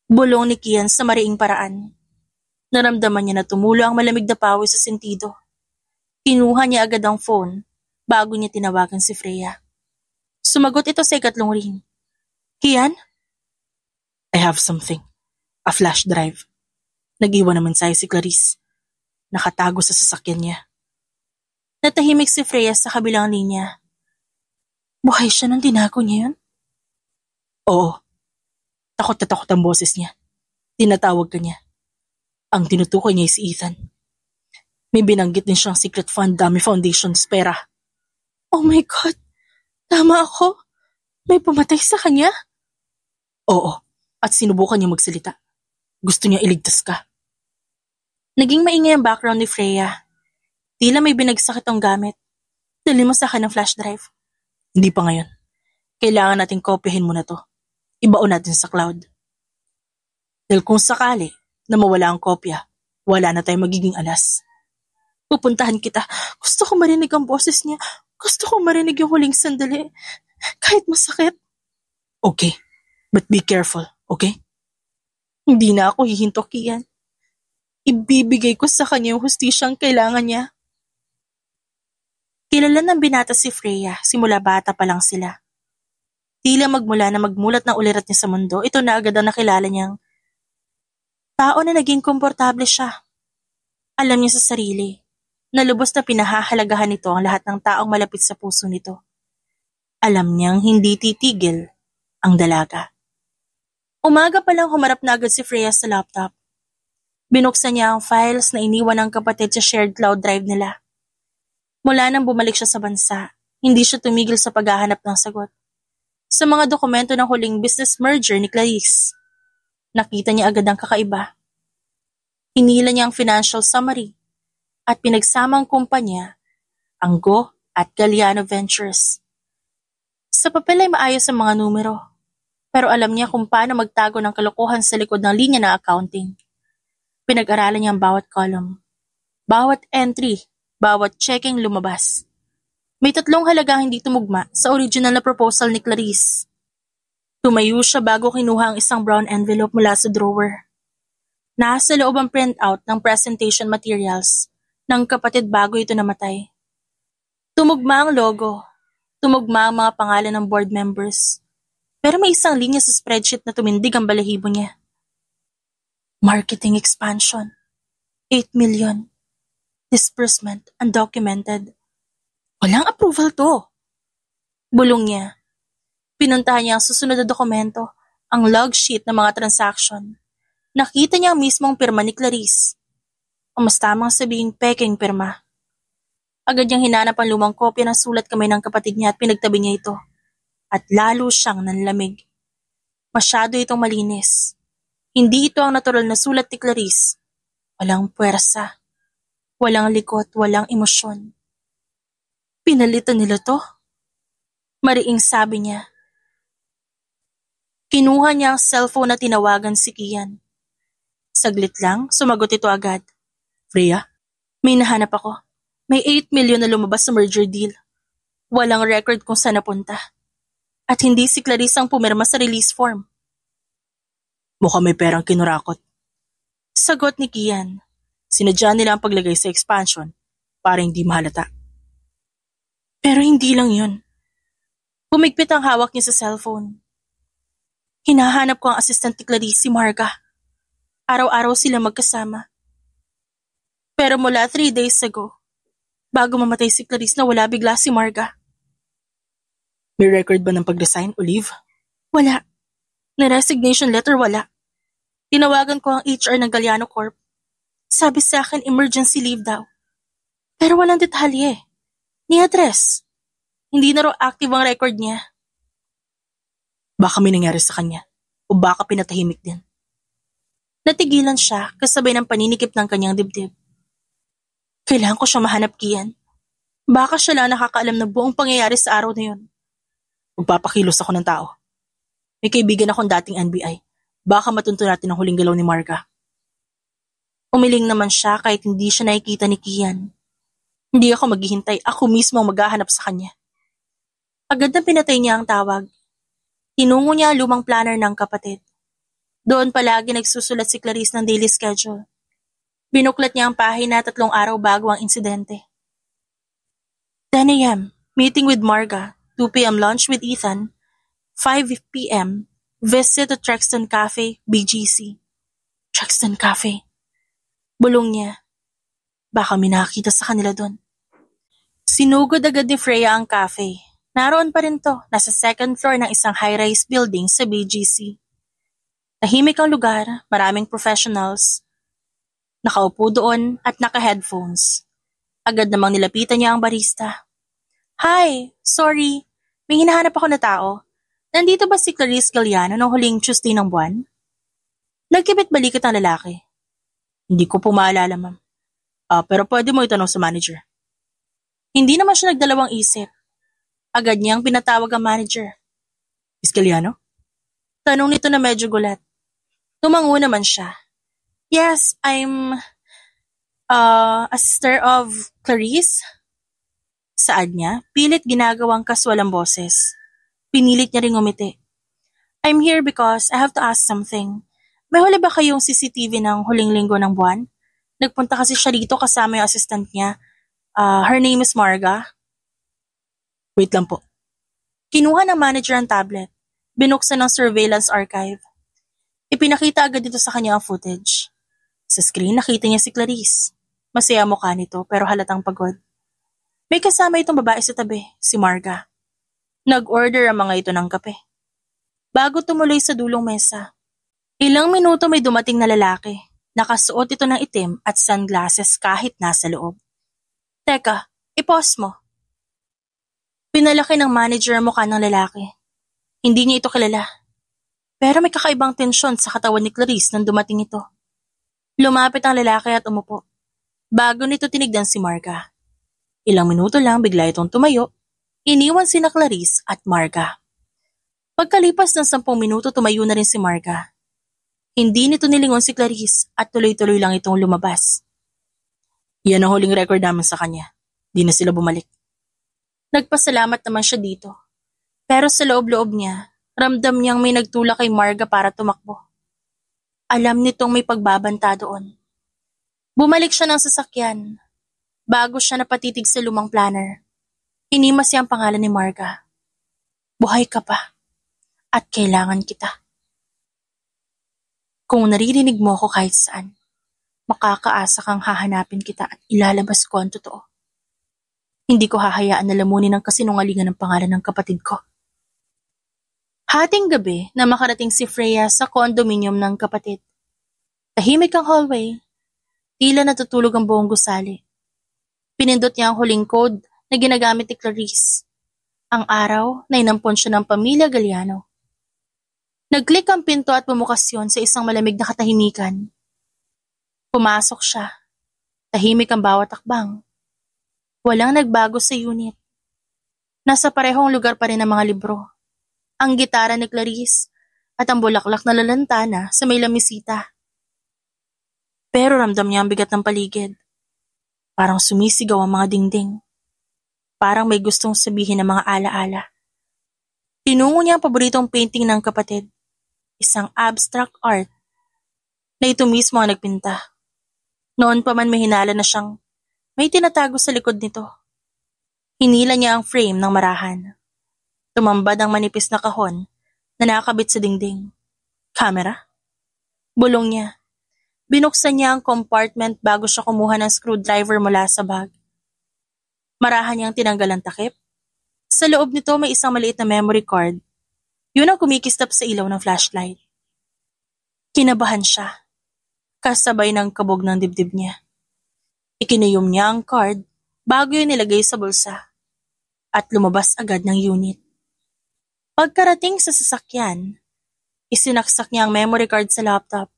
Bulong ni Kian sa mariing paraan. Naramdaman niya na tumulo ang malamig na pawis sa sentido. Kinuha niya agad ang phone bago niya tinawagan si Freya. Sumagot ito sa ikatlong ring. Kian? I have something. A flash drive. Nag-iwan naman sa'yo si Clarice. Nakatago sa sasakyan niya. Natahimik si Freya sa kabilang linya. Buhay siya nang tinago niya yun? Oo. Takot na takot ang boses niya. Tinatawag ka niya. Ang tinutukoy niya si Ethan. May binanggit din siyang secret fund Dummy Foundation's pera. Oh my God! Tama ako? May pumatay sa kanya? Oo. At sinubukan niya magsalita. Gusto niya iligtas ka. Naging maingay ang background ni Freya. Tila may binagsak itong gamit. Dali mo sa akin ng flash drive. Hindi pa ngayon. Kailangan nating kopyahin mo na to. Ibaon natin sa cloud. Dahil kung sakali na mawala ang kopya, wala na tayong magiging alas. Pupuntahan kita. Gusto ko marinig ang boses niya. Gusto ko marinig yung huling sandali. Kahit masakit. Okay. But be careful, okay? Hindi na ako hihinto, Kian. Ibibigay ko sa kanya yung hustisyang kailangan niya. Kilala ng binata si Freya, simula bata pa lang sila. Tila magmula na magmulat ng ulirat niya sa mundo, ito na agad ang nakilala niyang tao na naging komportable siya. Alam niya sa sarili na lubos na pinahahalagahan nito ang lahat ng taong malapit sa puso nito. Alam niyang hindi titigil ang dalaga. Umaga pa lang humarap na agad si Freya sa laptop. Binuksan niya ang files na iniwan ng kapatid sa shared cloud drive nila. Mula nang bumalik siya sa bansa, hindi siya tumigil sa paghahanap ng sagot. Sa mga dokumento ng huling business merger ni Clarice, nakita niya agad ang kakaiba. Hinila niya ang financial summary at pinagsama ang kumpanya, ang Go at Galliano Ventures. Sa papel ay maayos ang mga numero, pero alam niya kung paano magtago ng kalokohan sa likod ng linya ng accounting. Pinag-aralan niya ang bawat column, bawat entry, bawat checking lumabas. May 3 halagang hindi tumugma sa original na proposal ni Clarice. Tumayo siya bago kinuha ang isang brown envelope mula sa drawer. Nasa loob ang printout ng presentation materials ng kapatid bago ito namatay. Tumugma ang logo, tumugma ang mga pangalan ng board members, pero may isang linya sa spreadsheet na tumindig ang balahibo niya. Marketing expansion, 8 million. Disbursement undocumented. Walang approval to. Bulong niya. Pinuntahan niya ang susunod na dokumento, ang log sheet ng mga transaction. Nakita niya ang mismong pirma ni Clarice. O mas tamang sabihing peking pirma. Agad niyang hinanap ang lumang kopya ng sulat kamay ng kapatid niya at pinagtabi niya ito. At lalo siyang nanlamig. Masyado itong malinis. Hindi ito ang natural na sulat ni Clarice. Walang puwersa. Walang likot, walang emosyon. Pinalitan nila to? Mariing sabi niya. Kinuha niya ang cellphone na tinawagan si Kian. Saglit lang, sumagot ito agad. Freya? May nahanap ako. May 8 million na lumabas sa merger deal. Walang record kung saan napunta. At hindi si Clarice ang pumirma sa release form. Mukhang may perang kinurakot. Sagot ni Kian. Sinadya nila ang paglagay sa expansion para hindi mahalata. Pero hindi lang yun. Humigpit ang hawak niya sa cellphone. Hinahanap ko ang assistant ni Clarice, si Marga. Araw-araw sila magkasama. Pero mula 3 days ago, bago mamatay si Clarice, nawala bigla si Marga. May record ba ng pag-resign, Olive? Wala. Na resignation letter, wala. Tinawagan ko ang HR ng Galliano Corp. Sabi sa akin emergency leave daw. Pero walang detalye. Ni address. Hindi na raw active ang record niya. Baka may nangyari sa kanya o baka pinatahimik din. Natigilan siya kasabay ng paninikip ng kanyang dibdib. Kailangan ko siya mahanap, Kian. Baka siya lang nakakaalam ng buong pangyayari sa araw na yun. Magpapakilos ako ng tao. May kaibigan akong dating NBI. Baka matunto natin ang huling galaw ni Marga. Umiling naman siya kahit hindi siya nakikita ni Kian. Hindi ako maghihintay, ako mismo ang maghahanap sa kanya. Agad na pinatay niya ang tawag. Tinungo niya ang lumang planner ng kapatid. Doon palagi nagsusulat si Clarice ng daily schedule. Binuklat niya ang pahina 3 araw bago ang insidente. 10 a.m. Meeting with Marga. 2 p.m. lunch with Ethan. 5 p.m. visit to Trexton Cafe, BGC. Trexton Cafe. Bulong niya. Baka may nakakita sa kanila doon. Sinugod agad ni Freya ang cafe. Naroon pa rin to, nasa 2nd floor ng isang high-rise building sa BGC. Tahimik ang lugar, maraming professionals. Nakaupo doon at naka-headphones. Agad namang nilapitan niya ang barista. Hi, sorry, may hinahanap ako na tao. Nandito ba si Clarice Galliano noong huling Tuesday ng buwan? Nagkibit balikat ang lalaki. Hindi ko po maalala, ma'am. Pero pwede mo itanong sa manager. Hindi naman siya nagdalawang isip. Agad niyang pinatawag ang manager. Miss Galliano? Tanong nito na medyo gulat. Tumango naman siya. Yes, I'm a sister of Clarice. Saad niya, pilit ginagawang kaswalang boses. Pinilit niya ring umiti. I'm here because I have to ask something. May huli ba kayong CCTV ng huling linggo ng buwan? Nagpunta kasi siya dito kasama yung assistant niya. Her name is Marga. Wait lang po. Kinuha ng manager ang tablet. Binuksan ng surveillance archive. Ipinakita agad dito sa kanya ang footage. Sa screen nakita niya si Clarice. Masaya mukha nito pero halatang pagod. May kasama itong babae sa tabi, si Marga. Nag-order ang mga ito ng kape. Bago tumuloy sa dulong mesa, ilang minuto may dumating na lalaki. Nakasuot ito ng itim at sunglasses kahit nasa loob. Teka, i-pause mo. Pinalaki ng manager ang mukha ng lalaki. Hindi niya ito kilala. Pero may kakaibang tensyon sa katawan ni Clarice nang dumating ito. Lumapit ang lalaki at umupo. Bago nito tinignan si Marga. Ilang minuto lang bigla itong tumayo. Iniwan sina Clarice at Marga. Pagkalipas ng 10 minuto tumayo na rin si Marga. Hindi nito nilingon si Clarice at tuloy-tuloy lang itong lumabas. Yan ang huling record namin sa kanya. Di na sila bumalik. Nagpasalamat naman siya dito. Pero sa loob-loob niya, ramdam niyang may nagtulak kay Marga para tumakbo. Alam nitong may pagbabanta doon. Bumalik siya ng sasakyan. Bago siya napatitig sa lumang planner, hinimas niya ang pangalan ni Marga. Buhay ka pa. At kailangan kita. Kung naririnig mo ako kahit saan, makakaasa kang hahanapin kita at ilalabas ko ang totoo. Hindi ko hahayaan na lamunin ang kasinungalingan ng pangalan ng kapatid ko. Hating gabi na makarating si Freya sa condominium ng kapatid. Tahimik ang hallway. Tila natutulog ang buong gusali. Pinindot niya ang huling code na ginagamit ni Clarice. Ang araw na inampon siya ng pamilya Galliano. Nag-click ang pinto at bumukas yun sa isang malamig na katahimikan. Pumasok siya. Tahimik ang bawat akbang. Walang nagbago sa unit. Nasa parehong lugar pa rin ang mga libro. Ang gitara ni Clarice at ang bulaklak na lalantana sa may lamisita. Pero ramdam niya ang bigat ng paligid. Parang sumisigaw ang mga dingding. Parang may gustong sabihin ng mga alaala. Tinungo niya ang paboritong painting ng kapatid. Isang abstract art na ito mismo ang nagpinta. Noon pa man may hinala na siyang may tinatago sa likod nito. Hinila niya ang frame ng marahan. Tumambad ang manipis na kahon na nakakabit sa dingding. Camera? Bulong niya. Binuksan niya ang compartment bago siya kumuha ng screwdriver mula sa bag. Marahan niyang tinanggal ang takip. Sa loob nito may isang maliit na memory card. Yun ang kumikistap sa ilaw ng flashlight. Kinabahan siya. Kasabay ng kabog ng dibdib niya. Ikinuyom niya ang card bago yun nilagay sa bulsa. At lumabas agad ng unit. Pagkarating sa sasakyan, isinaksak niya ang memory card sa laptop.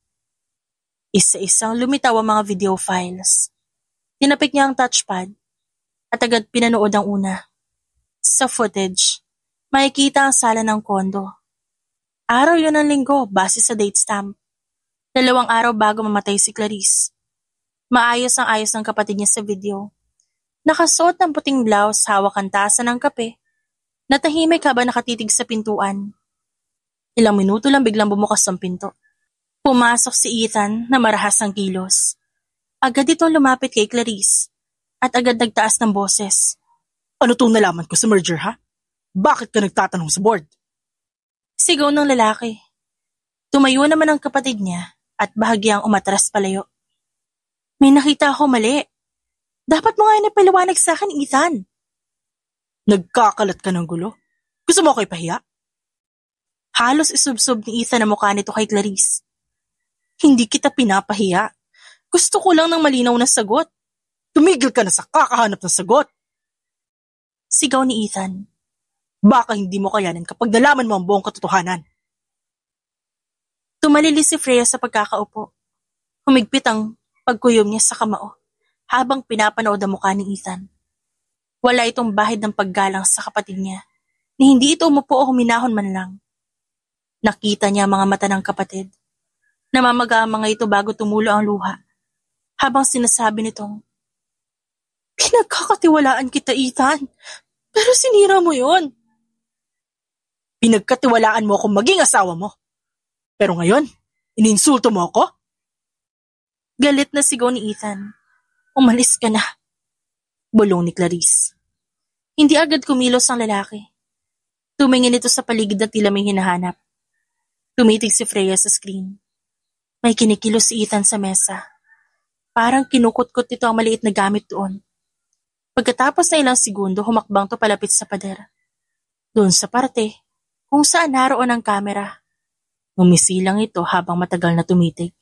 Isa-isang lumitaw ang mga video files. Tinapik niya ang touchpad at agad pinanood ang una. Sa footage, makikita ang sala ng kondo. Araw yun ng linggo base sa date stamp. 2 araw bago mamatay si Clarice. Maayos ang ayos ng kapatid niya sa video. Nakasuot ng puting blouse, hawak ang tasa ng kape. Natahimik habang nakatitig sa pintuan. Ilang minuto lang biglang bumukas ang pinto. Pumasok si Ethan na marahas ang kilos. Agad itong lumapit kay Clarice at agad nagtaas ng boses. Ano tong nalaman ko sa merger, ha? Bakit ka nagtatanong sa board? Sigaw ng lalaki. Tumayo naman ang kapatid niya at bahagyang umatras palayo. May nakita ako mali. Dapat mo nga napaliwanag sa akin, Ethan. Nagkakalat ka ng gulo? Gusto mo ako ipahiya? Halos isubsob ni Ethan ang mukha nito kay Clarice. Hindi kita pinapahiya. Gusto ko lang ng malinaw na sagot. Tumigil ka na sa kakahanap ng sagot. Sigaw ni Ethan. Baka hindi mo kayanin kapag nalaman mo ang buong katotohanan. Tumalili si Freya sa pagkakaupo. Humigpit ang pagkuyom niya sa kamao habang pinapanood ang mukha ni Ethan. Wala itong bahid ng paggalang sa kapatid niya ni hindi ito umupo o huminahon man lang. Nakita niya ang mga mata ng kapatid. Namamaga ang mga ito bago tumulo ang luha habang sinasabi nitong, "Pinagkakatiwalaan kita, Ethan, pero sinira mo yon." Pinagkatiwalaan mo akong maging asawa mo. Pero ngayon, ininsulto mo ako? Galit na sigaw ni Ethan. Umalis ka na. Bulong ni Clarice. Hindi agad kumilos ang lalaki. Tumingin ito sa paligid na tila may hinahanap. Tumitig si Freya sa screen. May kinikilos si Ethan sa mesa. Parang kinukutkot ito ang maliit na gamit doon. Pagkatapos na ilang segundo, humakbang to palapit sa pader. Doon sa parte kung saan naroon ang kamera. Umisilang ito habang matagal na tumitig.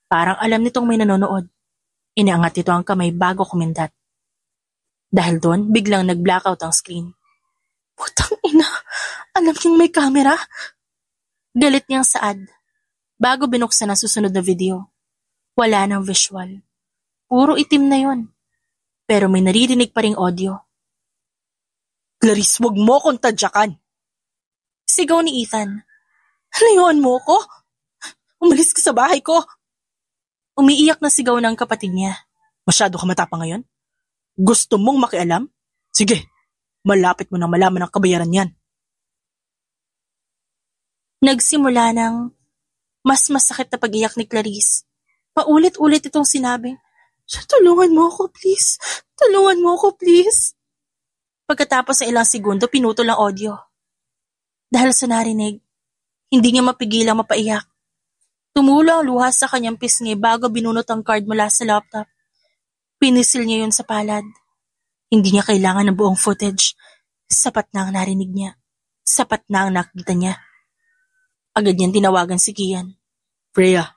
Parang alam nitong may nanonood. Inaangat ito ang kamay bago kumindat. Dahil doon, biglang nag-blackout ang screen. Putang ina! Alam niyang may kamera? Galit niyang saad. Bago binuksan ang susunod na video. Wala nang visual. Puro itim na yon. Pero may naririnig pa ring audio. Clarice, wag mo akong tadyakan! Sigaw ni Ethan. Layuan mo ko? Umalis ka sa bahay ko. Umiiyak na sigaw ng kapatid niya. Masyado ka matapang ngayon? Gusto mong makialam? Sige, malapit mo nang malaman ang kabayaran niyan. Nagsimula ng mas masakit na pag-iyak ni Clarice. Paulit-ulit itong sinabing, "Tulungan mo ako, please. Tulungan mo ako, please." Pagkatapos ng ilang segundo, pinutol ang audio. Dahil sa narinig, hindi niya mapigilang mapaiyak. Tumulo ang luha sa kanyang pisngi bago binunot ang card mula sa laptop. Pinisil niya yun sa palad. Hindi niya kailangan ng buong footage. Sapat na ang narinig niya. Sapat na ang nakita niya. Agad niyang tinawagan si Kian. Freya.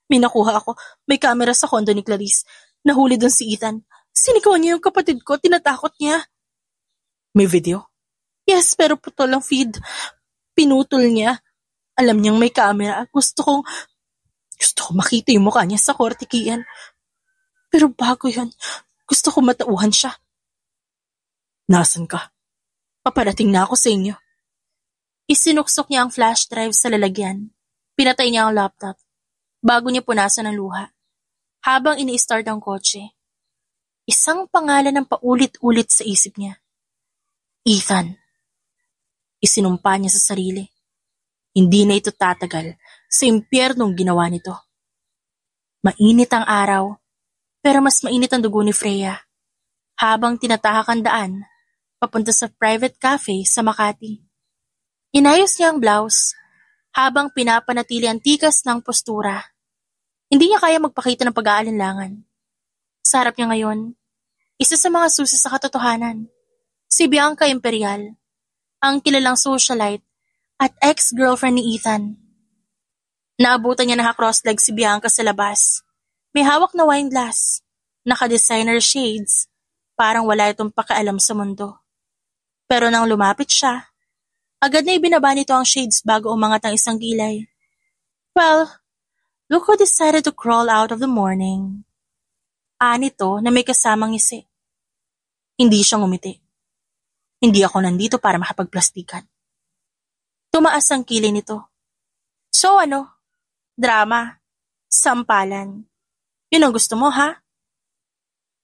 May nakuha ako. May camera sa kondo ni Clarice. Nahuli doon si Ethan. Sinikawan niya yung kapatid ko. Tinatakot niya. May video? Yes, pero putol ang feed. Pinutol niya. Alam niyang may camera. Gusto kong makita yung mukha niya sa korte, Kian. Pero bago yun, gusto ko matauhan siya. Nasaan ka? Paparating na ako sa inyo. Isinuksok niya ang flash drive sa lalagyan. Pinatay niya ang laptop. Bago niya punasan ang luha. Habang ini-start ang kotse. Isang pangalan ang paulit-ulit sa isip niya. Ethan. Isinumpa niya sa sarili. Hindi na ito tatagal sa impyernong ginawa nito. Mainit ang araw, pero mas mainit ang dugo ni Freya. Habang tinatahak ang daan, papunta sa private cafe sa Makati. Inayos niya ang blouse, habang pinapanatili ang tikas ng postura. Hindi niya kaya magpakita ng pag-aalinlangan. Sa harap niya ngayon, isa sa mga susi sa katotohanan, si Bianca Imperial, ang kilalang socialite at ex-girlfriend ni Ethan. Naabutan niya naka-cross-leg si Bianca sa labas. May hawak na wine glass, naka-designer shades, parang wala itong pakialam sa mundo. Pero nang lumapit siya, agad na ibinaba nito ang shades bago umangat ang isang kilay. Well, look who decided to crawl out of the morning. Nito na may kasamang ngisi. Hindi siya ngumiti. Hindi ako nandito para makapagplastikan. Tumaas ang kilay nito. So ano? Drama? Sampalan? Yun ang gusto mo, ha?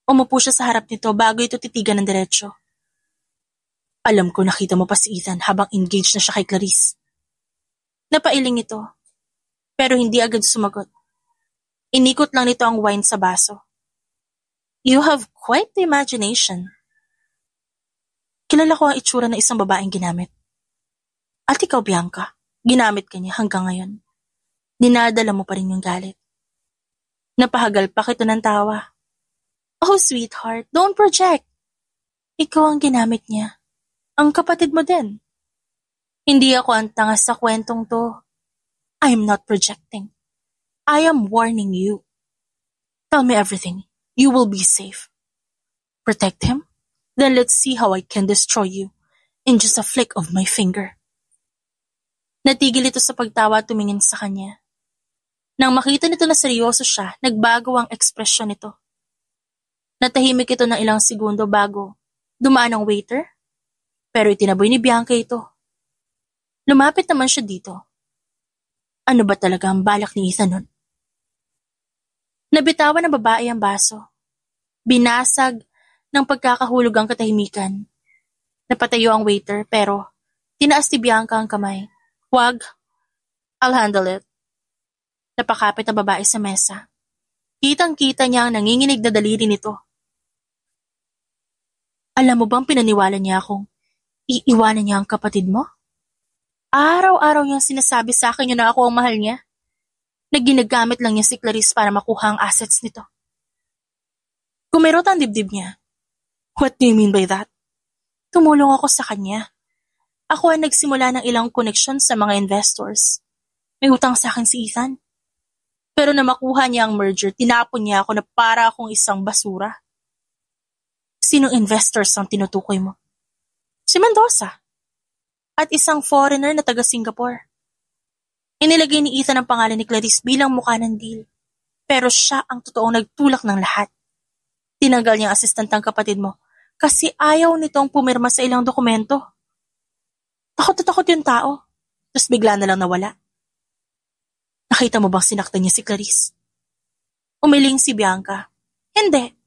Umupo siya sa harap nito bago ito titigan ng diretsyo. Alam ko nakita mo pa si Ethan habang engaged na siya kay Clarice. Napailing ito. pero hindi agad sumagot. Inikot lang nito ang wine sa baso. You have quite the imagination. Kilala ko ang itsura ng isang babaeng ginamit. At ikaw, Bianca, ginamit ka niya hanggang ngayon. Dinadala mo pa rin yung galit. Napahagal pa kita ng tawa. Oh, sweetheart, don't project. Ikaw ang ginamit niya. Ang kapatid mo din. Hindi ako ang tanga sa kwentong to. I am not projecting. I am warning you. Tell me everything. You will be safe. Protect him? Then let's see how I can destroy you in just a flick of my finger. Natigil ito sa pagtawa at tumingin sa kanya. Nang makita nito na seryoso siya, nagbago ang ekspresyon nito. Natahimik ito ng ilang segundo bago dumaan ang waiter, pero itinaboy ni Bianca ito. Lumapit naman siya dito. Ano ba talaga ang balak ni Ethan nun? Nabitawan ng babae ang baso. Binasag ng pagkakahulog ang katahimikan. Napatayo ang waiter pero tinaas ni Bianca ang kamay. Wag, I'll handle it. Napakapit ang babae sa mesa. Kitang-kita niya ang nanginginig na daliri nito. Alam mo bang pinaniwala niya akong iiwanan niya ang kapatid mo? Araw-araw niyang sinasabi sa akin na ako ang mahal niya. Na ginagamit lang niya si Clarice para makuha ang assets nito. Kumirot ang dibdib niya. What do you mean by that? Tumulong ako sa kanya. Ako ang nagsimula ng ilang koneksyon sa mga investors. May utang sa akin si Ethan. Pero na makuha niya ang merger, tinapon niya ako na para akong isang basura. Sinong investors ang tinutukoy mo? Si Mendoza. At isang foreigner na taga Singapore. Inilagay ni Ethan ang pangalan ni Clarice bilang mukha ng deal. Pero siya ang totoong nagtulak ng lahat. Tinanggal niya ang assistant ng kapatid mo kasi ayaw nitong pumirma sa ilang dokumento. Takot na takot yung tao. Tapos bigla na lang nawala. Nakita mo bang sinaktan niya si Clarice? Umiling si Bianca. Hindi.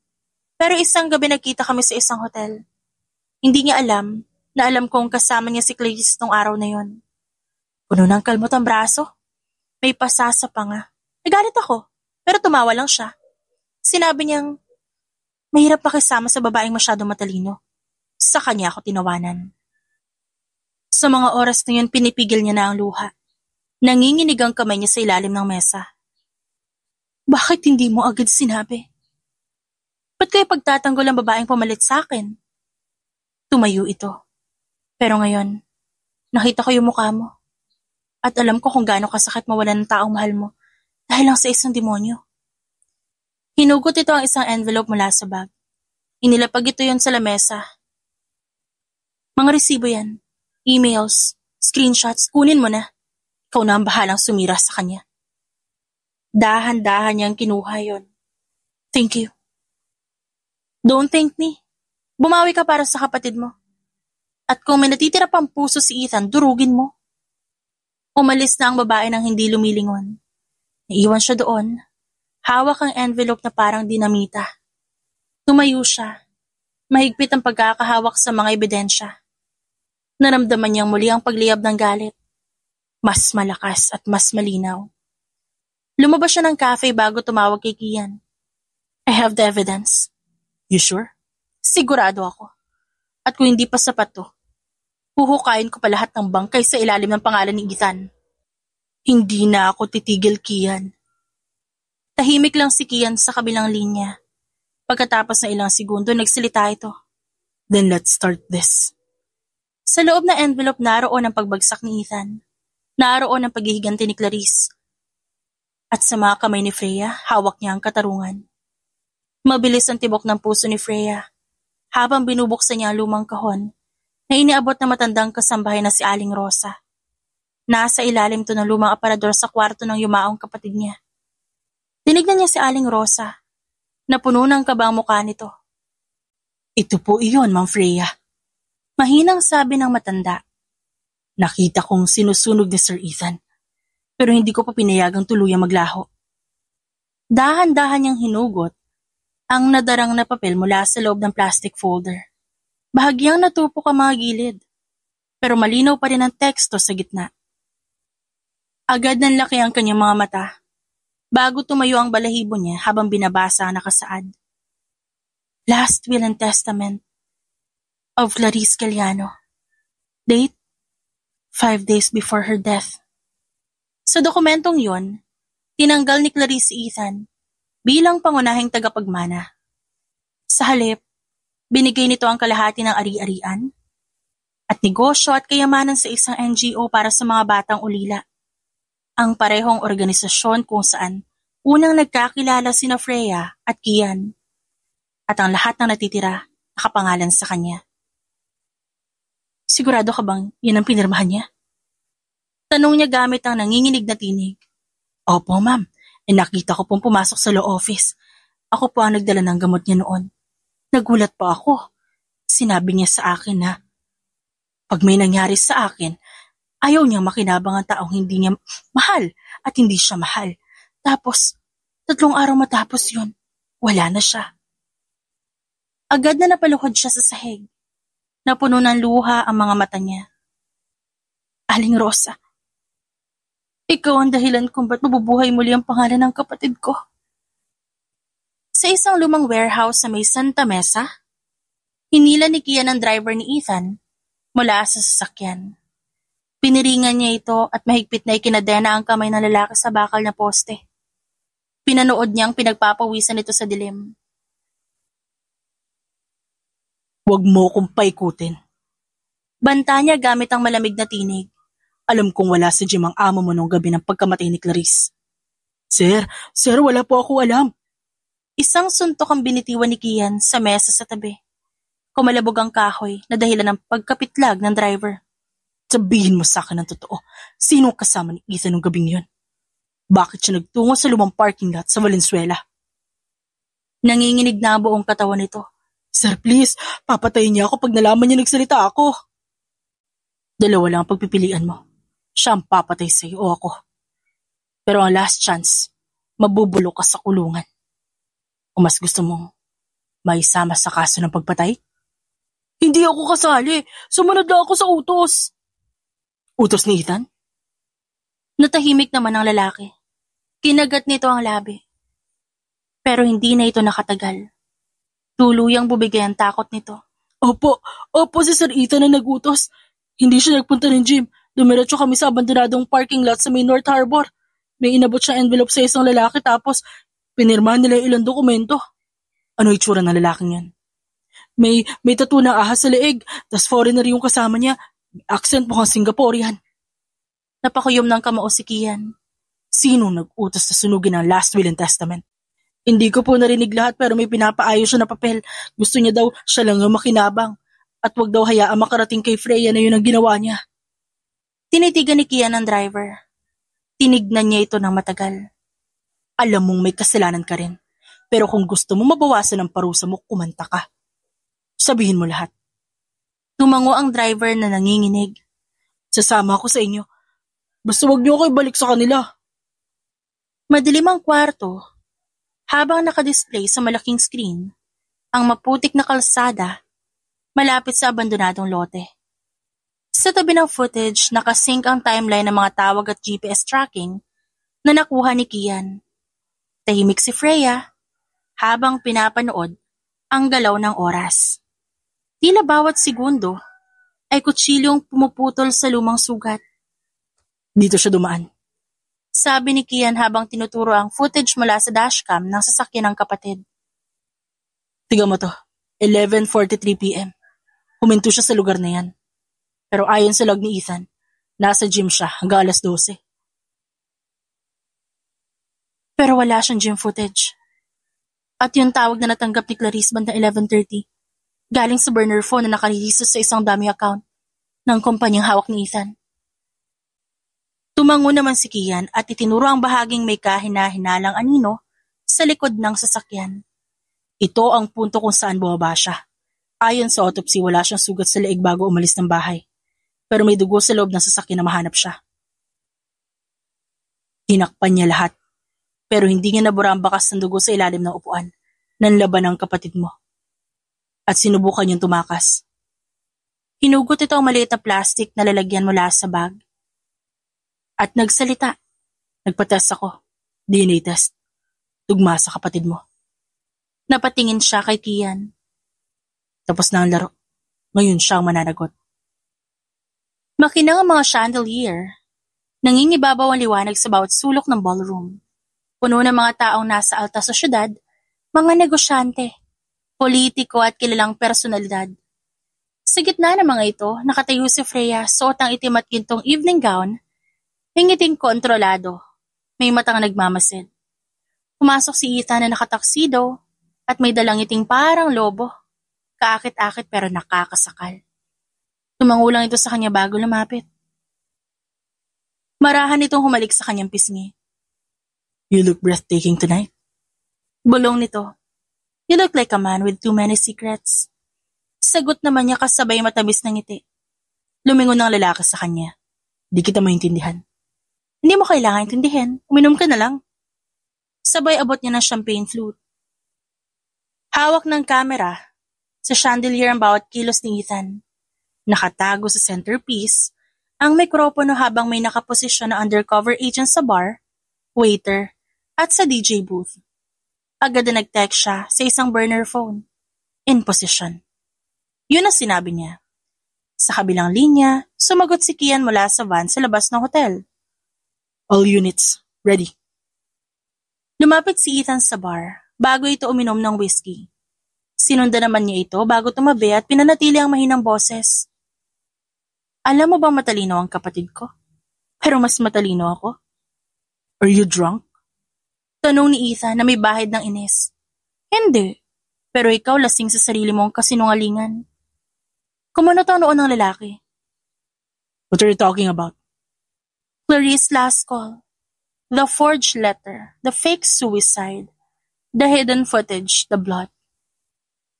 Pero isang gabi nagkita kami sa isang hotel. Hindi niya alam na alam kong kasama niya si Clarice nung araw na yon. Puno ng kalmot ang braso. May pasasa pa nga. Nagalit ako, pero tumawa lang siya. Sinabi niyang, mahirap makisama sa babaeng masyadong matalino. Sa kanya ako tinawanan. Sa mga oras na yun, pinipigil niya na ang luha. Nanginginig ang kamay niya sa ilalim ng mesa. Bakit hindi mo agad sinabi? Ba't kayo pagtatanggol ang babaeng pumalit sa akin? Tumayo ito. Pero ngayon, nakita ko yung mukha mo. At alam ko kung gaano kasakit mawalan ng taong mahal mo dahil lang sa isang demonyo. Hinugot ito ang isang envelope mula sa bag. Inilapag ito yon sa lamesa. Mga resibo yan, emails, screenshots, kunin mo na. Ikaw na ang bahalang sumira sa kanya. Dahan-dahan niyang kinuha yon. Thank you. Don't thank me. Bumawi ka para sa kapatid mo. At kung may natitira pang puso si Ethan, durugin mo. Umalis na ang babae nang hindi lumilingon. Naiwan siya doon. Hawak ang envelope na parang dinamita. Tumayo siya. Mahigpit ang pagkakahawak sa mga ebidensya. Naramdaman niyang muli ang pagliyab ng galit. Mas malakas at mas malinaw. Lumabas siya ng cafe bago tumawag kay Kian. I have the evidence. You sure? Sigurado ako. At kung hindi pa sapat to, huhukayin ko pa lahat ng bangkay sa ilalim ng pangalan ni Ethan. Hindi na ako titigil, Kian. Tahimik lang si Kian sa kabilang linya. Pagkatapos ng ilang segundo, nagsalita ito. Then let's start this. Sa loob na envelope naroon ang pagbagsak ni Ethan. Naroon ang paghihiganti ni Clarice. At sa mga kamay ni Freya, hawak niya ang katarungan. Mabilis ang tibok ng puso ni Freya habang binubuksan niya ang lumang kahon na iniabot na matandang kasambahay na si Aling Rosa. Nasa ilalim to ng lumang aparador sa kwarto ng yumaong kapatid niya. Tinignan niya si Aling Rosa na puno ng kaba ang mukha nito. Ito po iyon, Ma'am Freya. Mahinang sabi ng matanda. Nakita kong sinusunog ni Sir Ethan, pero hindi ko pa pinayagang tuluyang maglaho. Dahan-dahan niyang hinugot ang nadarang na papel mula sa loob ng plastic folder. Bahagyang natupok ang mga gilid, pero malinaw pa rin ang teksto sa gitna. Agad nanlaki ang kanyang mga mata bago tumayo ang balahibo niya habang binabasa ang nakasaad. Last Will and Testament of Clarice Galiano. Date, 5 days before her death. Sa dokumentong yon, tinanggal ni Clarice si Ethan bilang pangunahing tagapagmana. Sa halip, binigay nito ang kalahati ng ari-arian at negosyo at kayamanan sa isang NGO para sa mga batang ulila. Ang parehong organisasyon kung saan unang nagkakilala sina Freya at Kian at ang lahat ng natitira nakapangalan sa kanya. Sigurado ka bang yan ang pinirmahan niya? Tanong niya gamit ang nanginginig na tinig. Opo, ma'am. Nakita ko pong pumasok sa law office. Ako po ang nagdala ng gamot niya noon. Nagulat pa ako. Sinabi niya sa akin na pag may nangyari sa akin, ayaw niyang makinabang ang taong hindi niya mahal at hindi siya mahal. Tapos, 3 araw matapos yun, wala na siya. Agad na napaluhod siya sa sahig. Napuno ng luha ang mga mata niya. Aling Rosa, ikaw ang dahilan kung ba't mabubuhay muli ang pangalan ng kapatid ko. Sa isang lumang warehouse sa may Santa Mesa, hinila ni Kian ang driver ni Ethan mula sa sasakyan. Piniringan niya ito at mahigpit na ikinadena ang kamay ng lalaki sa bakal na poste. Pinanood niya ang pinagpapawisan nito sa dilim. Huwag mo kong paikutin. Banta niya gamit ang malamig na tinig. Alam kong wala sa gym ang amo mo nung gabi ng pagkamatay ni Clarice. Sir, wala po ako alam. Isang suntok ang binitiwan ni Kian sa mesa sa tabi. Kumalabog ang kahoy na dahilan ng pagkapitlag ng driver. Sabihin mo sa akin ang totoo. Sino ang kasama ni Ethan nung gabing yun? Bakit siya nagtungo sa lumang parking lot sa Valenzuela? Nanginginig na ang buong katawan nito. Sir, please, papatayin niya ako pag nalaman niya nagsalita ako. Dalawa lang ang pagpipilian mo. Siya ang papatay sa'yo o ako. Pero ang last chance, mabubulok ka sa kulungan. O mas gusto mong maisama sa kaso ng pagpatay? Hindi ako kasali. Sumunod lang ako sa utos. Utos ni Ethan? Natahimik naman ang lalaki. Kinagat nito ang labi. Pero hindi na ito nakatagal. Tuluyang bubigay ang takot nito. Opo si Sir Ethan na nagutos. Hindi siya nagpunta ng gym. Dumiretso kami sa abandonadong parking lot sa may North Harbor. May inabot siya envelope sa isang lalaki tapos pinirmahan nila yung ilang dokumento. Ano itsura ng lalaking yan? May tattoo na ahas sa leeg, tas foreigner yung kasama niya. Accent mukhang Singaporean. Napakuyom ng kamao si Kian. Sino nag-utos na sunugin ang Last Will and Testament? Hindi ko po narinig lahat pero may pinapaayos siya na papel. Gusto niya daw siya lang yung makinabang. At wag daw hayaan makarating kay Freya na yun ang ginawa niya. Tinitigan ni Kian ang driver. Tinignan niya ito ng matagal. Alam mong may kasalanan ka rin. Pero kung gusto mo mabawasan ang parusa mo, kumanta ka. Sabihin mo lahat. Tumango ang driver na nanginginig. Sasama ako sa inyo. Basta wag niyo ako ibalik sa kanila. Madilim ang kwarto. Habang nakadisplay sa malaking screen, ang maputik na kalsada malapit sa abandonadong lote. Sa tabi ng footage, nakasync ang timeline ng mga tawag at GPS tracking na nakuha ni Kian. Tahimik si Freya habang pinapanood ang galaw ng oras. Tila bawat segundo ay kutsilyong pumuputol sa lumang sugat. Dito siya dumaan. Sabi ni Kian habang tinuturo ang footage mula sa dashcam ng sasakyan ng kapatid. Tingnan mo to, 11:43 p.m. Huminto siya sa lugar na yan. Pero ayon sa log ni Ethan, nasa gym siya hanggang alas 12. Pero wala siyang gym footage. At yung tawag na natanggap ni Clarice bandang 11:30, galing sa burner phone na nakarehistro sa isang dummy account ng kumpanyang hawak ni Ethan. Tumango naman si Kian at itinuro ang bahaging may kahina-hinalang anino sa likod ng sasakyan. Ito ang punto kung saan bumaba siya. Ayon sa autopsy, wala siyang sugat sa leeg bago umalis ng bahay. Pero may dugo sa loob ng sasakyan na mahanap siya. Tinakpan niya lahat. Pero hindi niya nabura ang bakas ng dugo sa ilalim ng upuan. Nanlaban ng kapatid mo. At sinubukan niyang tumakas. Hinugot ito ang maliit na plastic na lalagyan mula sa bag. At nagsalita. Nagpa-test ako. DNA test. Tugma sa kapatid mo. Napatingin siya kay Kian. Tapos na ang laro. Ngayon siya ang mananagot. Makinang ang mga chandelier. Nangingibabaw ang liwanag sa bawat sulok ng ballroom. Puno ng mga taong nasa alta sosyedad, mga negosyante, politiko at kilalang personalidad. Sa gitna ng mga ito, nakatayo si Freya, suot ang itim at gintong evening gown, may ngiting kontrolado, may matang nagmamasid. Pumasok si Ethan na nakataksido at may dalang ngiting parang lobo, kaakit-akit pero nakakasakal. Tumangulang ito sa kanya bago lumapit. Marahan itong humalik sa kanyang pisngi. You look breathtaking tonight. Bulong nito. You look like a man with too many secrets. Sagot naman niya kasabay matamis ng ngiti. Lumingon ng lalaki sa kanya. Di kita maintindihan. Hindi mo kailangan intindihin. Uminom ka na lang. Sabay abot niya ng champagne flute. Hawak ng kamera. Sa chandelier ang bawat kilos ni Ethan. Nakatago sa centerpiece ang mikropono habang may nakaposisyon na undercover agent sa bar, waiter, at sa DJ booth. Agad na nag-text siya sa isang burner phone. In position. Yun ang sinabi niya. Sa kabilang linya, sumagot si Kian mula sa van sa labas ng hotel. All units, ready. Lumapit si Ethan sa bar bago ito uminom ng whiskey. Sinundan naman niya ito bago tumabi at pinanatili ang mahinang boses. Alam mo bang matalino ang kapatid ko? Pero mas matalino ako. Are you drunk? Tanong ni Ethan na may bahid ng inis. Hindi. Pero ikaw lasing sa sarili mong kasinungalingan. Kumunot ang noon ng lalaki. What are you talking about? Clarice's last call. The forged letter. The fake suicide. The hidden footage. The blood.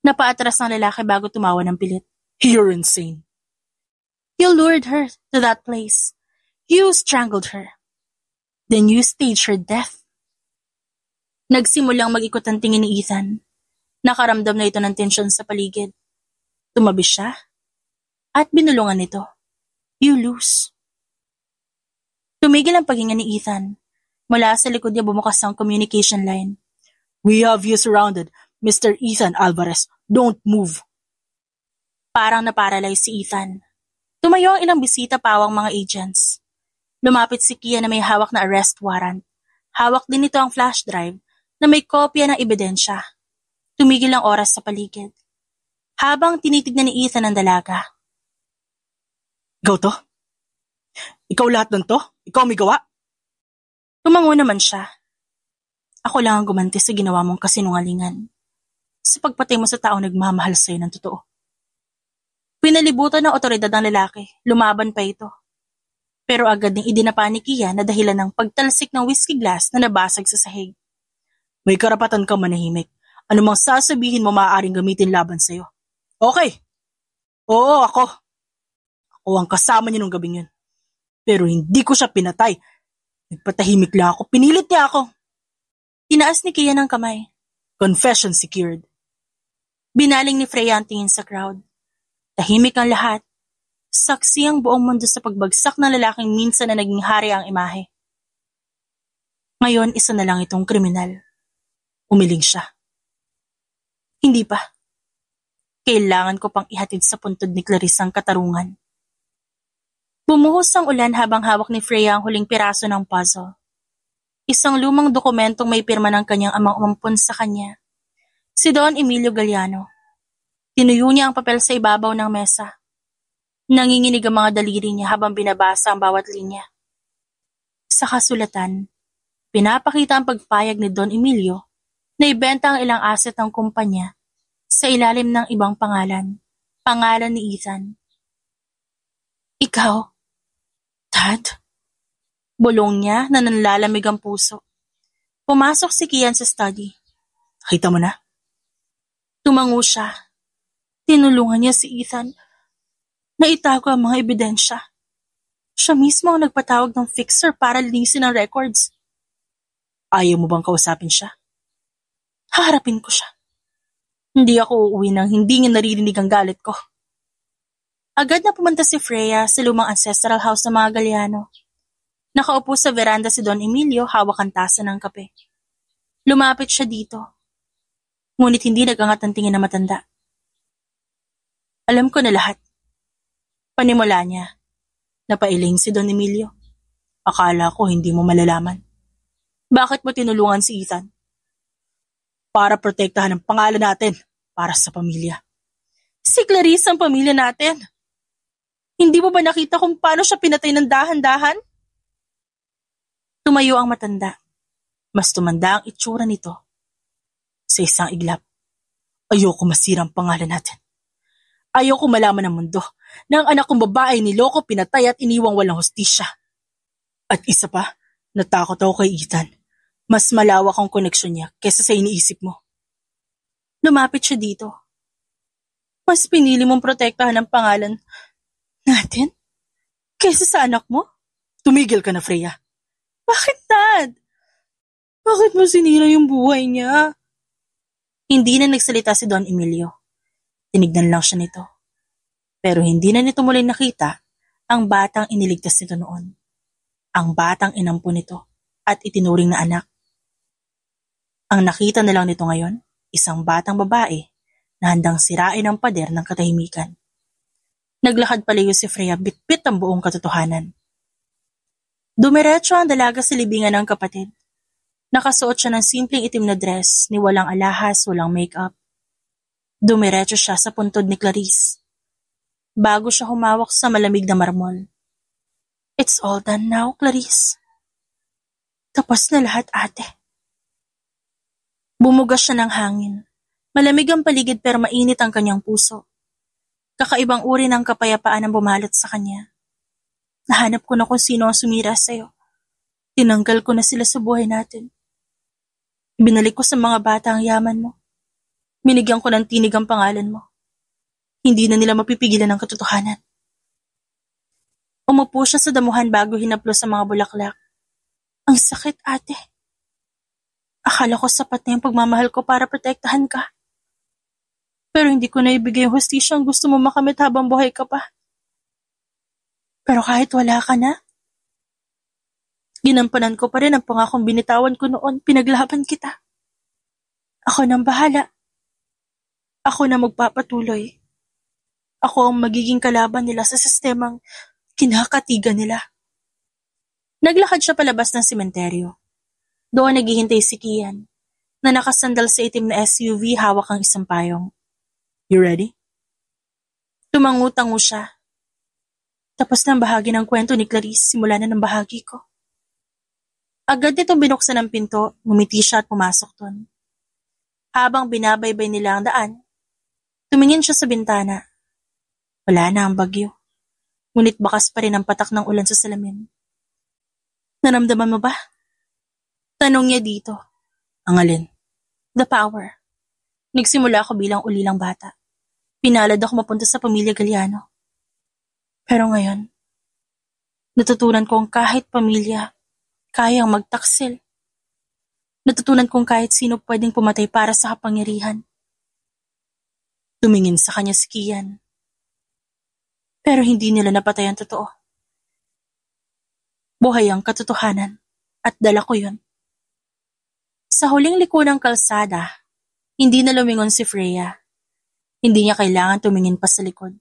Napaatras ng lalaki bago tumawa ng pilit. You're insane. You lured her to that place. You strangled her. Then you staged her death. Nagsimulang mag-ikot ang tingin ni Ethan. Nakaramdam na ito ng tensyon sa paligid. Tumabi siya at binulungan nito. You lose. Tumigil ang paghinga ni Ethan. Mula sa likod niya bumukas ang communication line. We have you surrounded, Mr. Ethan Alvarez. Don't move. Parang naparalyze si Ethan. Tumayo ang ilang bisita pawang mga agents. Lumapit si Kia na may hawak na arrest warrant. Hawak din ito ang flash drive na may kopya ng ebidensya. Tumigil ang oras sa paligid. Habang tinitignan ni Ethan ang dalaga. Ikaw to? Ikaw lahat ng to? Ikaw may gawa? Tumango naman siya. Ako lang ang gumanti sa ginawa mong kasinungalingan. Sa pagpatay mo sa taong nagmamahal sa'yo ng totoo. Pinalibutan ng otoridad ng lalaki, lumaban pa ito. Pero agad ding idinapa ni Kia na dahilan ng pagtalsik ng whiskey glass na nabasag sa sahig. May karapatan ka manahimik. Anumang sasabihin mo maaaring gamitin laban sa'yo. Okay. Oo, ako. Ako ang kasama niya nung gabing yun. Pero hindi ko siya pinatay. Nagpatahimik lang ako. Pinilit niya ako. Tinaas ni Kia ng kamay. Confession secured. Binaling ni Freya ang tingin sa crowd. Tahimik ang lahat. Saksi ang buong mundo sa pagbagsak ng lalaking minsan na naging hari ang imahe. Ngayon, isa na lang itong kriminal. Umiling siya. Hindi pa. Kailangan ko pang ihatid sa puntod ni Clarice ang katarungan. Bumuhos ang ulan habang hawak ni Freya ang huling piraso ng puzzle. Isang lumang dokumentong may pirma ng kanyang amang umampun sa kanya. Si Don Emilio Galliano. Tinuyo niya ang papel sa ibabaw ng mesa. Nanginginig ang mga daliri niya habang binabasa ang bawat linya. Sa kasulatan, pinapakita ang pagpayag ni Don Emilio na ibenta ang ilang asset ng kumpanya sa ilalim ng ibang pangalan, pangalan ni Ethan. Ikaw, Dad? Bulong niya na nanlalamig ang puso. Pumasok si Kian sa study. Nakita mo na? Tumango siya. Tinulungan niya si Ethan na itago ang mga ebidensya. Siya mismo ang nagpatawag ng fixer para linisin ang records. Ayaw mo bang kausapin siya? Haharapin ko siya. Hindi ako uuwi nang hindi niya naririnig ang galit ko. Agad na pumunta si Freya sa lumang ancestral house ng mga Galliano. Nakaupo sa veranda si Don Emilio, hawak ang tasa ng kape. Lumapit siya dito. Ngunit hindi nagangat ang tingin na matanda. Alam ko na lahat. Panimula niya. Napailing si Don Emilio. Akala ko hindi mo malalaman. Bakit mo tinulungan si Ethan? Para protektahan ang pangalan natin para sa pamilya. Si Clarice ang pamilya natin. Hindi mo ba nakita kung paano siya pinatay ng dahan-dahan? Tumayo ang matanda. Mas tumanda ang itsura nito. Sa isang iglap, ayoko masira ang pangalan natin. Ayoko malaman ng mundo na ang anak kong babae niloko, pinatay at iniwang walang hustisya. At isa pa, natakot ako kay Ethan. Mas malawak ang koneksyon niya kesa sa iniisip mo. Lumapit siya dito. Mas pinili mong protektahan ang pangalan natin kesa sa anak mo? Tumigil ka na, Freya. Bakit, Dad? Bakit mo sinira yung buhay niya? Hindi na nagsalita si Don Emilio. Tinignan lang siya nito. Pero hindi na nito muling nakita ang batang iniligtas nito noon. Ang batang inampun nito at itinuring na anak. Ang nakita na lang nito ngayon, isang batang babae na handang sirain ang pader ng katahimikan. Naglakad palayo si Freya, bitbit ang buong katotohanan. Dumiretso ang dalaga sa libingan ng kapatid. Nakasuot siya ng simpleng itim na dress, ni walang alahas, walang make-up. Dumiretso siya sa puntod ni Clarice. Bago siya humawak sa malamig na marmol. It's all done now, Clarice. Tapos na lahat, ate. Bumugas siya ng hangin. Malamig ang paligid pero mainit ang kanyang puso. Kakaibang uri ng kapayapaan ang bumalot sa kanya. Nahanap ko na kung sino ang sumira sa'yo. Tinanggal ko na sila sa buhay natin. Binalik ko sa mga bata ang yaman mo. Binigyan ko ng tinig ang pangalan mo. Hindi na nila mapipigilan ang katotohanan. Umupo siya sa damuhan bago hinaplos sa mga bulaklak. Ang sakit, ate. Akala ko sapat na yung pagmamahal ko para protektahan ka. Pero hindi ko na ibigay yung hustisya ang gusto mo makamit habang buhay ka pa. Pero kahit wala ka na, ginampanan ko pa rin ang pangakong binitawan ko noon, pinaglaban kita. Ako nang bahala. Ako na magpapatuloy. Ako ang magiging kalaban nila sa sistemang kinakatigan nila. Naglakad siya palabas ng sementeryo. Doon naghihintay si Kian, na nakasandal sa itim na SUV hawak ang isang payong. You ready? Tumangutango siya. Tapos na ang bahagi ng kwento ni Clarice, simula na ng bahagi ko. Agad nitong binuksan ang pinto, ngumiti siya at pumasok doon. Habang binabaybay nila ang daan, tumingin siya sa bintana. Wala na ang bagyo. Ngunit bakas pa rin ang patak ng ulan sa salamin. Naramdaman mo ba? Tanong niya dito. Ang alin? The power. Nagsimula ako bilang ulilang bata. Pinalad ako mapunta sa pamilya Galliano. Pero ngayon, natutunan kong kahit pamilya, kayang magtaksil. Natutunan kong kahit sino pwedeng pumatay para sa kapangyarihan. Tumingin sa kanya si Kian. Pero hindi nila napatay ang totoo. Buhay ang katotohanan at dala ko yun. Sa huling liko ng kalsada, hindi na lumingon si Freya. Hindi niya kailangan tumingin pa sa likod.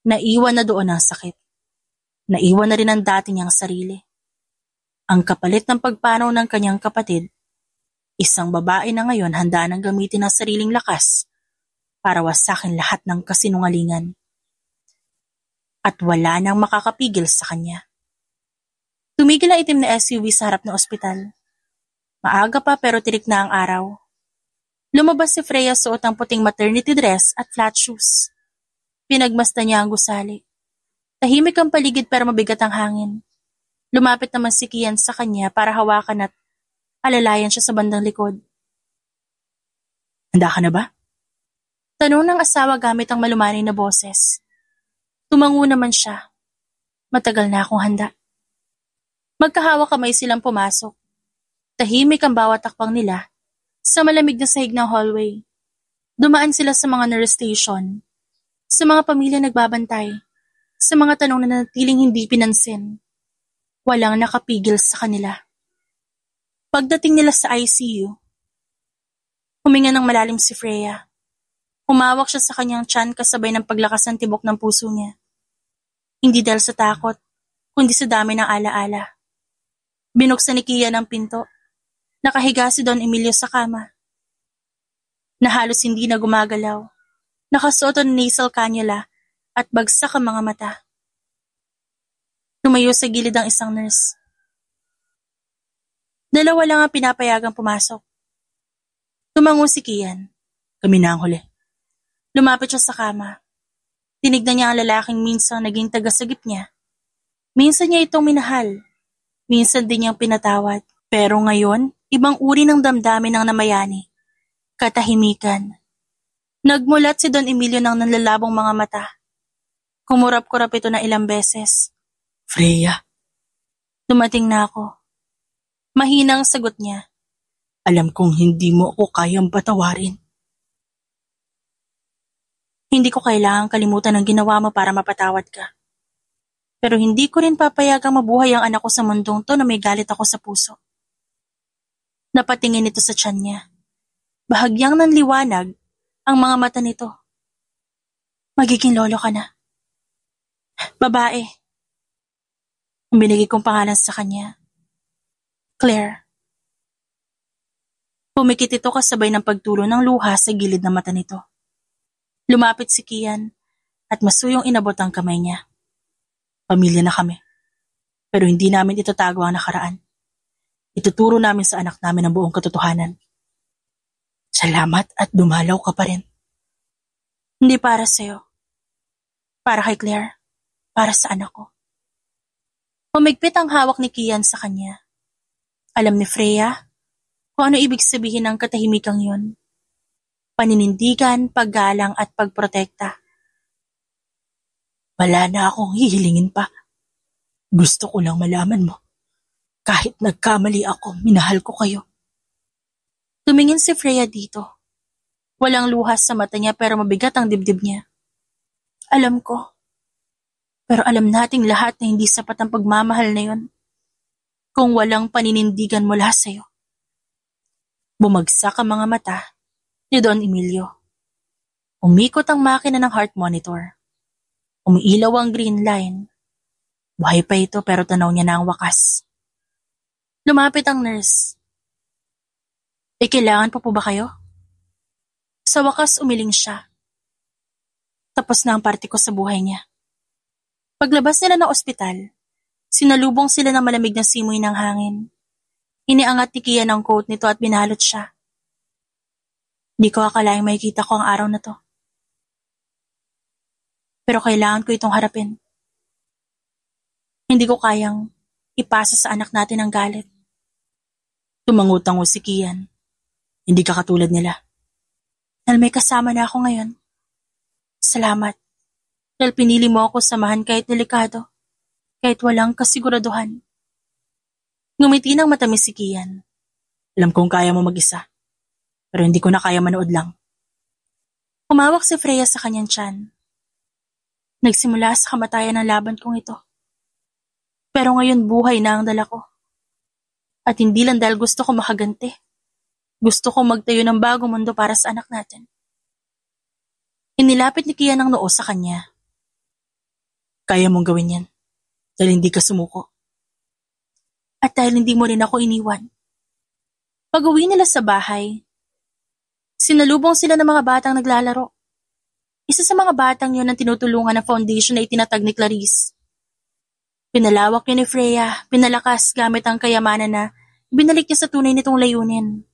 Naiwan na doon ang sakit. Naiwan na rin ang dati niyang sarili. Ang kapalit ng pagpanaw ng kanyang kapatid, isang babae na ngayon handa nang gamitin ang sariling lakas para wasakin lahat ng kasinungalingan. At wala nang makakapigil sa kanya. Tumigil ang itim na SUV sa harap ng ospital. Maaga pa pero tirik na ang araw. Lumabas si Freya suot ang puting maternity dress at flat shoes. Pinagmasdan niya ang gusali. Tahimik ang paligid pero mabigat ang hangin. Lumapit naman si Kian sa kanya para hawakan at alalayan siya sa bandang likod. Handa ka na ba? Tanong ng asawa gamit ang malumanay na boses. Tumango naman siya. Matagal na akong handa. Magkahawak kamay silang pumasok. Tahimik ang bawat takpang nila sa malamig na sahig ng hallway. Dumaan sila sa mga nurse station, sa mga pamilya nagbabantay, sa mga tanong na natiling hindi pinansin. Walang nakapigil sa kanila. Pagdating nila sa ICU, huminga ng malalim si Freya. Humawak siya sa kanyang tiyan kasabay ng paglakas ng tibok ng puso niya. Hindi dahil sa takot, kundi sa dami ng alaala. Binuksan ni Kian ang pinto. Nakahiga si Don Emilio sa kama, na halos hindi na gumagalaw. Nakasuot ng nasal cannula at bagsak ang mga mata. Tumayo sa gilid ang isang nurse. Dalawa lang ang pinapayagang pumasok. Tumango si Kian. Kami na ang huli. Lumapit siya sa kama. Tinignan niya ang lalaking minsan naging tagasagip niya. Minsan niya itong minahal. Minsan din niyang pinatawad. Pero ngayon, ibang uri ng damdamin ng namayani. Katahimikan. Nagmulat si Don Emilio ng nanlalabong mga mata. Kumurap-kurap ito na ilang beses. Freya. Dumating na ako. Mahinang sagot niya. Alam kong hindi mo ako kayang patawarin. Hindi ko kailangang kalimutan ang ginawa mo para mapatawad ka. Pero hindi ko rin papayagang mabuhay ang anak ko sa mundong to na may galit ako sa puso. Napatingin ito sa tiyan niya. Bahagyang nanliwanag ang mga mata nito. Magiging lolo ka na. Babae. Ang binigay kong pangalan sa kanya. Claire. Pumikit ito kasabay ng pagtulo ng luha sa gilid ng mata nito. Lumapit si Kian at masuyong inabot ang kamay niya. Pamilya na kami. Pero hindi namin itatago ang nakaraan. Ituturo namin sa anak namin ang buong katotohanan. Salamat at dumalaw ka pa rin. Hindi para sa'yo. Para kay Claire. Para sa anak ko. Humigpit ang hawak ni Kian sa kanya. Alam ni Freya kung ano ibig sabihin ng katahimikang yun. Paninindigan, paggalang at pagprotekta. Wala na akong hihilingin pa. Gusto ko lang malaman mo. Kahit nagkamali ako, minahal ko kayo. Tumingin si Freya dito. Walang luhas sa mata niya pero mabigat ang dibdib niya. Alam ko. Pero alam nating lahat na hindi sapat ang pagmamahal na yun. Kung walang paninindigan mula sa'yo. Bumagsak ang mga mata ni Don Emilio. Umikot ang makina ng heart monitor. Umiilaw ang green line. Buhay pa ito pero tanaw niya na ang wakas. Lumapit ang nurse. Kailangan pa po ba kayo? Sa wakas umiling siya. Tapos na ang parte ko sa buhay niya. Paglabas nila ng ospital, sinalubong sila ng malamig na simoy ng hangin. Iniangat ni Kian ang coat nito at binalot siya. Di ko akalaing makikita ko ang araw na to. Pero kailangan ko itong harapin. Hindi ko kayang ipasa sa anak natin ang galit. Tumangutango si Kian. Hindi ka katulad nila. Dahil may kasama na ako ngayon. Salamat. Dahil pinili mo ako samahan kahit delikado. Kahit walang kasiguraduhan. Ngumiti ng matamis si Kian. Alam kong kaya mo mag-isa. Pero hindi ko na kaya manood lang. Humawak si Freya sa kanyang tiyan. Nagsimula sa kamatayan ng laban kong ito. Pero ngayon buhay na ang dala ko. At hindi lang dahil gusto ko makaganti. Gusto ko magtayo ng bagong mundo para sa anak natin. Inilapit ni Kian ang noo sa kanya. Kaya mong gawin yan. Dahil hindi ka sumuko. At dahil hindi mo rin ako iniwan. Pag-uwi nila sa bahay, sinalubong sila ng mga batang naglalaro. Isa sa mga batang yun ang tinutulungan ng foundation na itinatag ni Clarice. Pinalawak niya ni Freya, pinalakas gamit ang kayamanan na binalik niya sa tunay nitong layunin.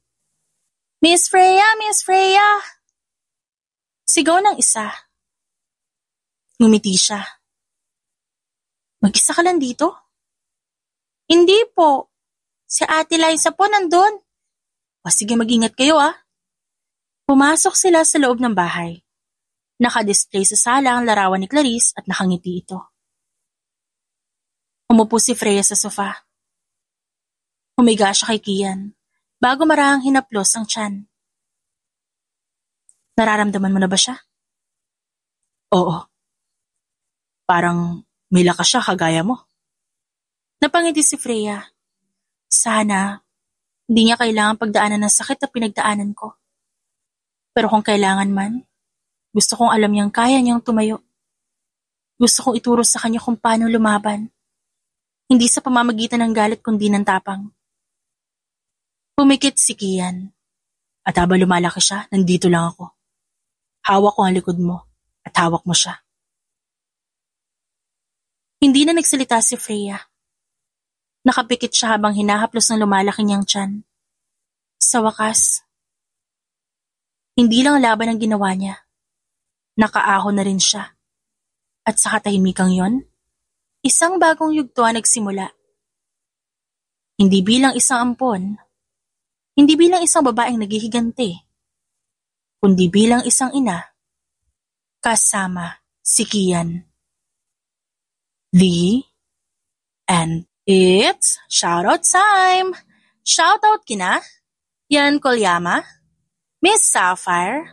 Miss Freya! Miss Freya! Sigaw ng isa. Ngumiti siya. Mag-isa ka lang dito? Hindi po. Si Ate Liza po nandun. O sige mag-ingat kayo ah. Pumasok sila sa loob ng bahay. Naka-display sa sala ang larawan ni Clarice at nakangiti ito. Umupo si Freya sa sofa. Humiga siya kay Kian bago marahang hinaplos ang tiyan. Nararamdaman mo na ba siya? Oo. Parang may lakas siya kagaya mo. Napangiti si Freya. Sana, hindi niya kailangan pagdaanan ng sakit na pinagdaanan ko. Pero kung kailangan man, gusto kong alam niyang kaya niyang tumayo. Gusto kong ituro sa kanya kung paano lumaban. Hindi sa pamamagitan ng galit kundi ng tapang. Pumikit si Kian. At habang lumalaki siya, nandito lang ako. Hawak ko ang likod mo at hawak mo siya. Hindi na nagsalita si Freya. Nakapikit siya habang hinahaplos ng lumalaki niyang tiyan. Sa wakas, hindi lang laban ang ginawa niya. Nakaahon na rin siya. At sa katahimikang yon, isang bagong yugto ang nagsimula. Hindi bilang isang ampon, hindi bilang isang babaeng naghihigante, kundi bilang isang ina, kasama si Kian. The end. It's shoutout time! Shoutout kina Yan Kolyama, Miss Sapphire,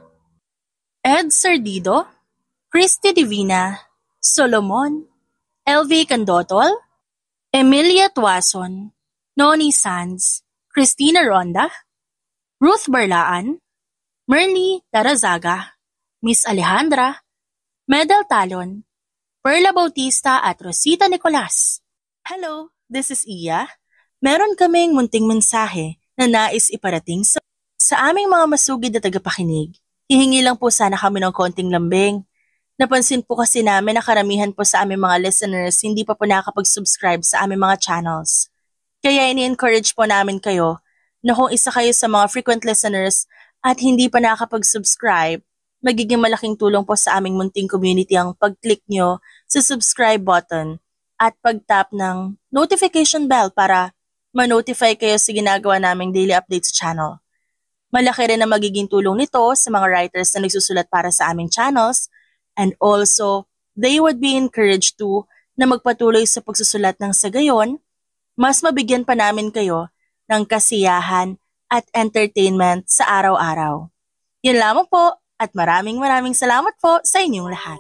Ed Sardido, Christy Divina, Solomon, LV Candotol, Emilia Tuason, Noni Sanz, Christina Ronda, Ruth Barlaan, Merly Darazaga, Miss Alejandra, Medal Talon, Perla Bautista at Rosita Nicolas. Hello, this is Iya. Meron kaming munting mensahe na nais iparating sa aming mga masugid na tagapakinig. Hihingi lang po sana kami ng konting lambing. Napansin po kasi namin na karamihan po sa aming mga listeners hindi pa po nakakapag-subscribe sa aming mga channels. Kaya ini-encourage po namin kayo na kung isa kayo sa mga frequent listeners at hindi pa nakakapag-subscribe, magiging malaking tulong po sa aming munting community ang pag-click nyo sa subscribe button at pag-tap ng notification bell para ma-notify kayo sa ginagawa naming daily update sa channel. Malaki rin na magiging tulong nito sa mga writers na nagsusulat para sa aming channels. And also, they would be encouraged to na magpatuloy sa pagsusulat ng sa gayon, mas mabigyan pa namin kayo ng kasiyahan at entertainment sa araw-araw. Yun lamang po at maraming salamat po sa inyong lahat.